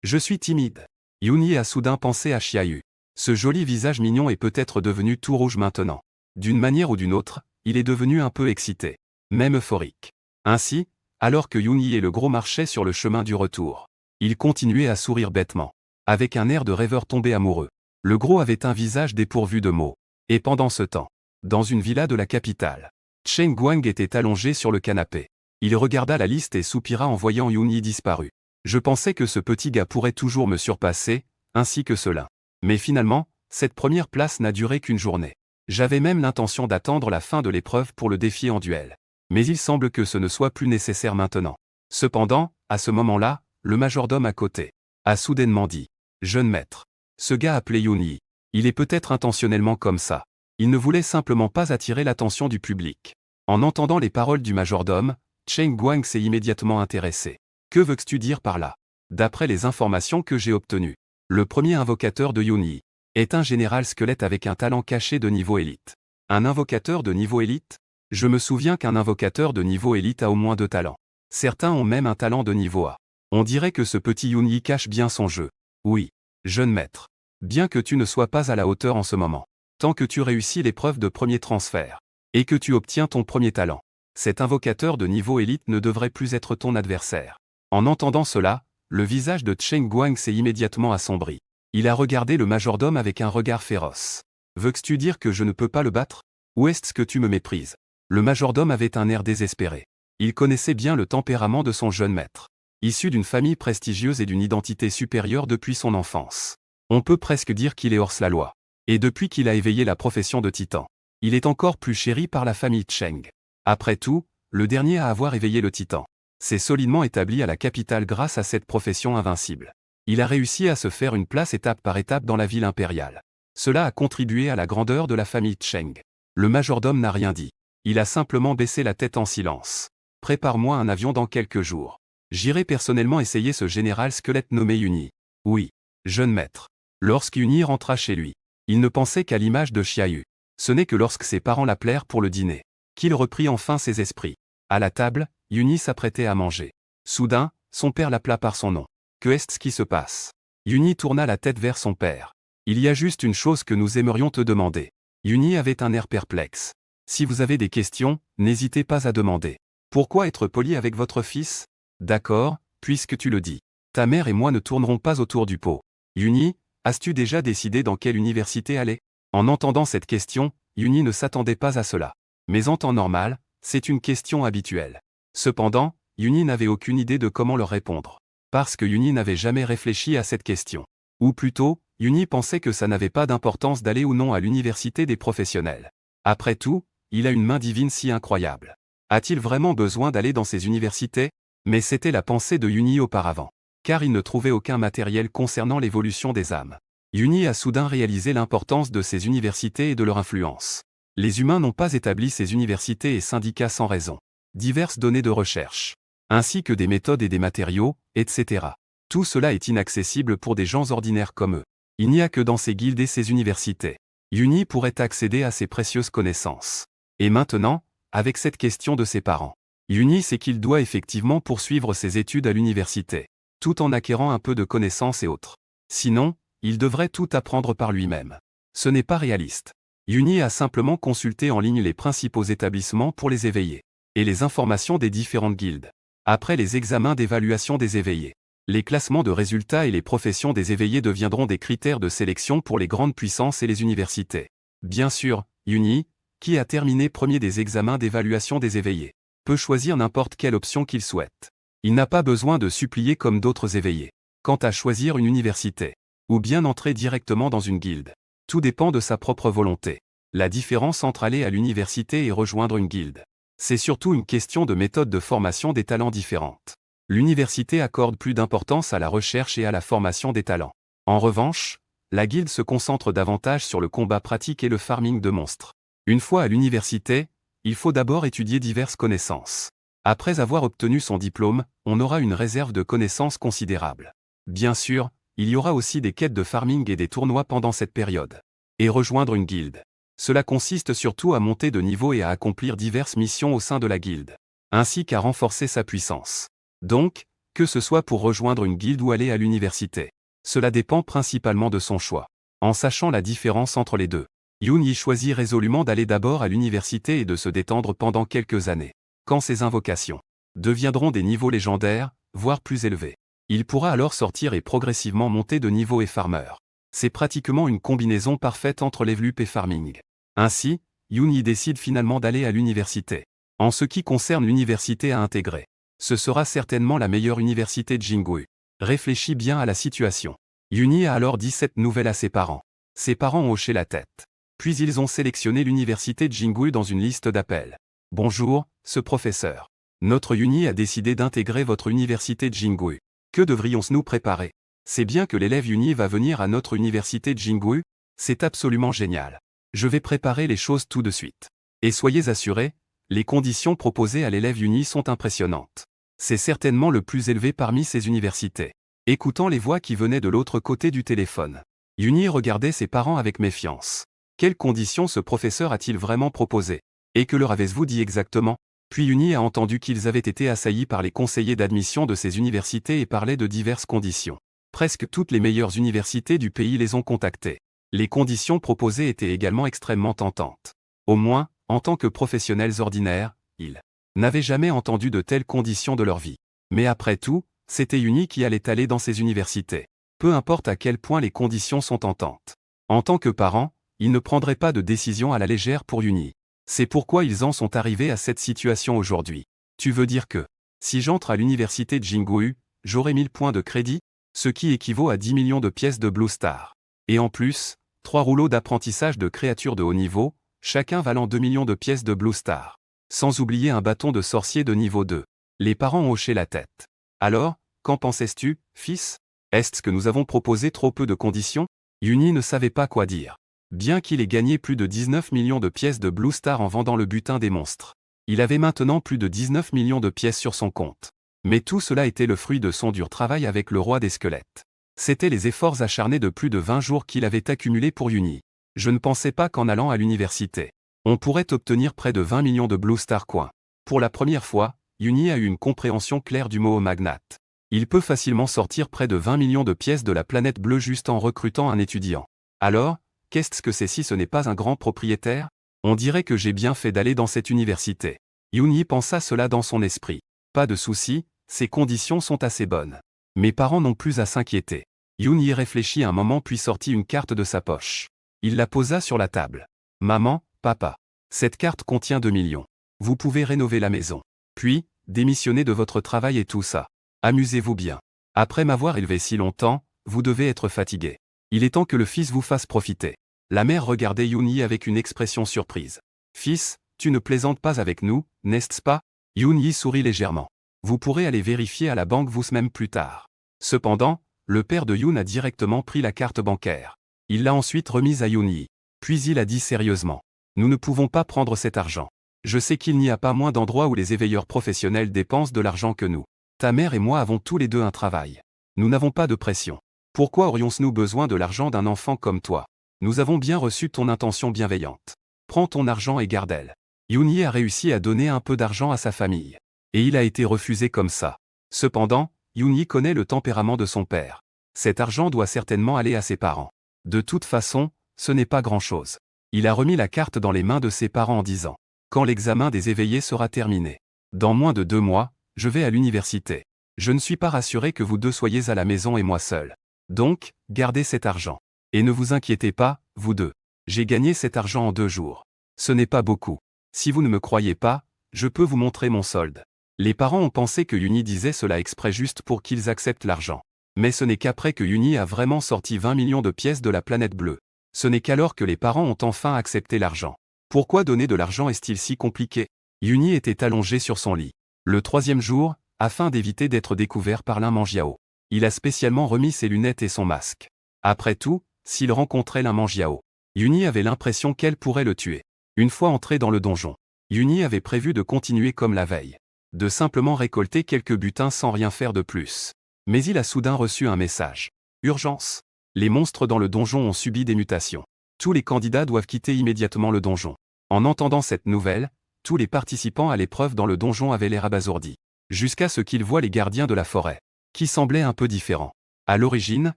Je suis timide. Yunyi a soudain pensé à Xiaoyu. Ce joli visage mignon est peut-être devenu tout rouge maintenant. D'une manière ou d'une autre, il est devenu un peu excité, même euphorique. Ainsi, alors que Yunyi et le gros marchaient sur le chemin du retour, il continuait à sourire bêtement, avec un air de rêveur tombé amoureux. Le gros avait un visage dépourvu de mots. Et pendant ce temps, dans une villa de la capitale, Chen Guang était allongé sur le canapé. Il regarda la liste et soupira en voyant Yunyi disparu. Je pensais que ce petit gars pourrait toujours me surpasser, ainsi que cela. Mais finalement, cette première place n'a duré qu'une journée. J'avais même l'intention d'attendre la fin de l'épreuve pour le défier en duel. Mais il semble que ce ne soit plus nécessaire maintenant. Cependant, à ce moment-là, le majordome à côté a soudainement dit « Jeune maître. Ce gars appelé Yunyi, il est peut-être intentionnellement comme ça. Il ne voulait simplement pas attirer l'attention du public. » En entendant les paroles du majordome, Chen Guang s'est immédiatement intéressé. Que veux-tu dire par là? D'après les informations que j'ai obtenues, le premier invocateur de Yunyi est un général squelette avec un talent caché de niveau élite. Un invocateur de niveau élite? Je me souviens qu'un invocateur de niveau élite a au moins 2 talents. Certains ont même un talent de niveau A. On dirait que ce petit Yuni cache bien son jeu. Oui, jeune maître. Bien que tu ne sois pas à la hauteur en ce moment. Tant que tu réussis l'épreuve de premier transfert. Et que tu obtiens ton premier talent. Cet invocateur de niveau élite ne devrait plus être ton adversaire. En entendant cela, le visage de Cheng Guang s'est immédiatement assombri. Il a regardé le majordome avec un regard féroce. Veux-tu dire que je ne peux pas le battre? Ou est-ce que tu me méprises? Le majordome avait un air désespéré. Il connaissait bien le tempérament de son jeune maître. Issu d'une famille prestigieuse et d'une identité supérieure depuis son enfance. On peut presque dire qu'il est hors la loi. Et depuis qu'il a éveillé la profession de titan, il est encore plus chéri par la famille Cheng. Après tout, le dernier à avoir éveillé le titan s'est solidement établi à la capitale grâce à cette profession invincible. Il a réussi à se faire une place étape par étape dans la ville impériale. Cela a contribué à la grandeur de la famille Cheng. Le majordome n'a rien dit. Il a simplement baissé la tête en silence. Prépare-moi un avion dans quelques jours. J'irai personnellement essayer ce général squelette nommé Yuni. Oui, jeune maître. Lorsque Yuni rentra chez lui, il ne pensait qu'à l'image de Xiaoyu. Ce n'est que lorsque ses parents l'appelèrent pour le dîner qu'il reprit enfin ses esprits. À la table, Yuni s'apprêtait à manger. Soudain, son père l'appela par son nom. Que est-ce qui se passe? Yuni tourna la tête vers son père. Il y a juste une chose que nous aimerions te demander. Yuni avait un air perplexe. Si vous avez des questions, n'hésitez pas à demander. Pourquoi être poli avec votre fils? D'accord, puisque tu le dis. Ta mère et moi ne tournerons pas autour du pot. Yuni, as-tu déjà décidé dans quelle université aller? En entendant cette question, Yuni ne s'attendait pas à cela. Mais en temps normal, c'est une question habituelle. Cependant, Yuni n'avait aucune idée de comment leur répondre. Parce que Yuni n'avait jamais réfléchi à cette question. Ou plutôt, Yuni pensait que ça n'avait pas d'importance d'aller ou non à l'université des professionnels. Après tout, il a une main divine si incroyable. A-t-il vraiment besoin d'aller dans ces universités? Mais c'était la pensée de Yuni auparavant. Car il ne trouvait aucun matériel concernant l'évolution des âmes. Yuni a soudain réalisé l'importance de ces universités et de leur influence. Les humains n'ont pas établi ces universités et syndicats sans raison. Diverses données de recherche, ainsi que des méthodes et des matériaux, etc. Tout cela est inaccessible pour des gens ordinaires comme eux. Il n'y a que dans ces guildes et ces universités. Yuni pourrait accéder à ces précieuses connaissances. Et maintenant, avec cette question de ses parents, Yuni sait qu'il doit effectivement poursuivre ses études à l'université, tout en acquérant un peu de connaissances et autres. Sinon, il devrait tout apprendre par lui-même. Ce n'est pas réaliste. Yuni a simplement consulté en ligne les principaux établissements pour les éveillés, et les informations des différentes guildes. Après les examens d'évaluation des éveillés, les classements de résultats et les professions des éveillés deviendront des critères de sélection pour les grandes puissances et les universités. Bien sûr, Yuni, qui a terminé premier des examens d'évaluation des éveillés, peut choisir n'importe quelle option qu'il souhaite. Il n'a pas besoin de supplier comme d'autres éveillés. Quant à choisir une université, ou bien entrer directement dans une guilde, tout dépend de sa propre volonté. La différence entre aller à l'université et rejoindre une guilde, c'est surtout une question de méthode de formation des talents différentes. L'université accorde plus d'importance à la recherche et à la formation des talents. En revanche, la guilde se concentre davantage sur le combat pratique et le farming de monstres. Une fois à l'université, il faut d'abord étudier diverses connaissances. Après avoir obtenu son diplôme, on aura une réserve de connaissances considérable. Bien sûr, il y aura aussi des quêtes de farming et des tournois pendant cette période. Et rejoindre une guilde. Cela consiste surtout à monter de niveau et à accomplir diverses missions au sein de la guilde, ainsi qu'à renforcer sa puissance. Donc, que ce soit pour rejoindre une guilde ou aller à l'université, cela dépend principalement de son choix. En sachant la différence entre les deux, Yuni choisit résolument d'aller d'abord à l'université et de se détendre pendant quelques années. Quand ses invocations deviendront des niveaux légendaires, voire plus élevés, il pourra alors sortir et progressivement monter de niveau et farmer. C'est pratiquement une combinaison parfaite entre level up et farming. Ainsi, Yuni décide finalement d'aller à l'université. En ce qui concerne l'université à intégrer, ce sera certainement la meilleure université de Jingui. Réfléchis bien à la situation. Yuni a alors dit cette nouvelle à ses parents. Ses parents ont hoché la tête. Puis ils ont sélectionné l'université de Jingui dans une liste d'appels. Bonjour, ce professeur. Notre Yuni a décidé d'intégrer votre université de Jingui. Que devrions-nous préparer? C'est bien que l'élève Yuni va venir à notre université de Jingui? C'est absolument génial. Je vais préparer les choses tout de suite. Et soyez assurés, les conditions proposées à l'élève Yuni sont impressionnantes. C'est certainement le plus élevé parmi ces universités. Écoutant les voix qui venaient de l'autre côté du téléphone, Yuni regardait ses parents avec méfiance. Quelles conditions ce professeur a-t-il vraiment proposées? Et que leur avez-vous dit exactement? Puis Yuni a entendu qu'ils avaient été assaillis par les conseillers d'admission de ces universités et parlaient de diverses conditions. Presque toutes les meilleures universités du pays les ont contactés. Les conditions proposées étaient également extrêmement tentantes. Au moins, en tant que professionnels ordinaires, ils n'avaient jamais entendu de telles conditions de leur vie. Mais après tout, c'était Yuni qui allait aller dans ces universités. Peu importe à quel point les conditions sont tentantes. En tant que parents, ils ne prendraient pas de décision à la légère pour Yuni. C'est pourquoi ils en sont arrivés à cette situation aujourd'hui. Tu veux dire que, si j'entre à l'université de Jinggu, j'aurai 1000 points de crédit, ce qui équivaut à 10 millions de pièces de Blue Star. Et en plus, 3 rouleaux d'apprentissage de créatures de haut niveau, chacun valant 2 millions de pièces de Blue Star. Sans oublier un bâton de sorcier de niveau 2. Les parents ont hoché la tête. Alors, qu'en pensais-tu, fils? Est-ce que nous avons proposé trop peu de conditions? Yuni ne savait pas quoi dire. Bien qu'il ait gagné plus de 19 millions de pièces de Blue Star en vendant le butin des monstres. Il avait maintenant plus de 19 millions de pièces sur son compte. Mais tout cela était le fruit de son dur travail avec le roi des squelettes. C'étaient les efforts acharnés de plus de 20 jours qu'il avait accumulés pour Yuni. Je ne pensais pas qu'en allant à l'université, on pourrait obtenir près de 20 millions de Blue Star coins. Pour la première fois, Yuni a eu une compréhension claire du mot magnate. Il peut facilement sortir près de 20 millions de pièces de la planète bleue juste en recrutant un étudiant. Alors, qu'est-ce que c'est si ce n'est pas un grand propriétaire? On dirait que j'ai bien fait d'aller dans cette université. Yuni pensa cela dans son esprit. Pas de souci, ces conditions sont assez bonnes. Mes parents n'ont plus à s'inquiéter. Yuni réfléchit un moment puis sortit une carte de sa poche. Il la posa sur la table. Maman, papa. Cette carte contient 2 millions. Vous pouvez rénover la maison. Puis, démissionner de votre travail et tout ça. Amusez-vous bien. Après m'avoir élevé si longtemps, vous devez être fatigué. Il est temps que le fils vous fasse profiter. La mère regardait Yuni avec une expression surprise. Fils, tu ne plaisantes pas avec nous, n'est-ce pas? Yuni sourit légèrement. Vous pourrez aller vérifier à la banque vous-même plus tard. Cependant, le père de Yoon a directement pris la carte bancaire. Il l'a ensuite remise à Yuni. Puis il a dit sérieusement. Nous ne pouvons pas prendre cet argent. Je sais qu'il n'y a pas moins d'endroits où les éveilleurs professionnels dépensent de l'argent que nous. Ta mère et moi avons tous les deux un travail. Nous n'avons pas de pression. Pourquoi aurions-nous besoin de l'argent d'un enfant comme toi? Nous avons bien reçu ton intention bienveillante. Prends ton argent et garde-le. Yuni a réussi à donner un peu d'argent à sa famille. Et il a été refusé comme ça. Cependant, Yuni connaît le tempérament de son père. Cet argent doit certainement aller à ses parents. De toute façon, ce n'est pas grand-chose. Il a remis la carte dans les mains de ses parents en disant « Quand l'examen des éveillés sera terminé. Dans moins de 2 mois, je vais à l'université. Je ne suis pas rassuré que vous deux soyez à la maison et moi seul. Donc, gardez cet argent. Et ne vous inquiétez pas, vous deux. J'ai gagné cet argent en 2 jours. Ce n'est pas beaucoup. Si vous ne me croyez pas, je peux vous montrer mon solde. » Les parents ont pensé que Yuni disait cela exprès juste pour qu'ils acceptent l'argent. Mais ce n'est qu'après que Yuni a vraiment sorti 20 millions de pièces de la planète bleue. Ce n'est qu'alors que les parents ont enfin accepté l'argent. Pourquoi donner de l'argent est-il si compliqué? Yuni était allongé sur son lit. Le 3e jour, afin d'éviter d'être découvert par l'un Manjiao. Il a spécialement remis ses lunettes et son masque. Après tout, s'il rencontrait l'un Manjiao, Yuni avait l'impression qu'elle pourrait le tuer. Une fois entré dans le donjon, Yuni avait prévu de continuer comme la veille. De simplement récolter quelques butins sans rien faire de plus. Mais il a soudain reçu un message. Urgence. Les monstres dans le donjon ont subi des mutations. Tous les candidats doivent quitter immédiatement le donjon. En entendant cette nouvelle, tous les participants à l'épreuve dans le donjon avaient l'air abasourdis. Jusqu'à ce qu'ils voient les gardiens de la forêt, qui semblaient un peu différents. À l'origine,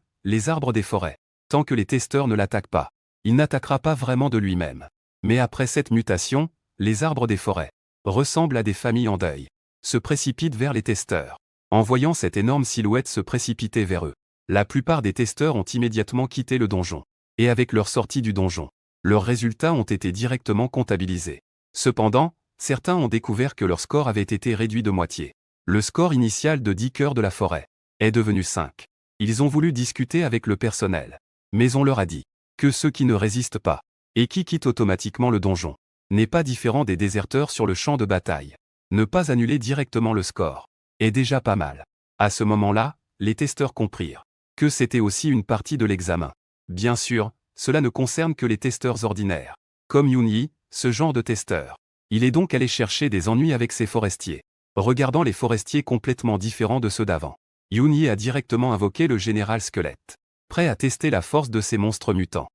les arbres des forêts. Tant que les testeurs ne l'attaquent pas, il n'attaquera pas vraiment de lui-même. Mais après cette mutation, les arbres des forêts ressemblent à des familles en deuil. Se précipitent vers les testeurs. En voyant cette énorme silhouette se précipiter vers eux, la plupart des testeurs ont immédiatement quitté le donjon. Et avec leur sortie du donjon, leurs résultats ont été directement comptabilisés. Cependant, certains ont découvert que leur score avait été réduit de moitié. Le score initial de 10 cœurs de la forêt est devenu 5. Ils ont voulu discuter avec le personnel. Mais on leur a dit que ceux qui ne résistent pas et qui quittent automatiquement le donjon n'est pas différent des déserteurs sur le champ de bataille. Ne pas annuler directement le score est déjà pas mal. À ce moment-là, les testeurs comprirent que c'était aussi une partie de l'examen. Bien sûr, cela ne concerne que les testeurs ordinaires. Comme Yuni, ce genre de testeur. Il est donc allé chercher des ennuis avec ses forestiers. Regardant les forestiers complètement différents de ceux d'avant, Yuni a directement invoqué le général squelette. prêt à tester la force de ces monstres mutants.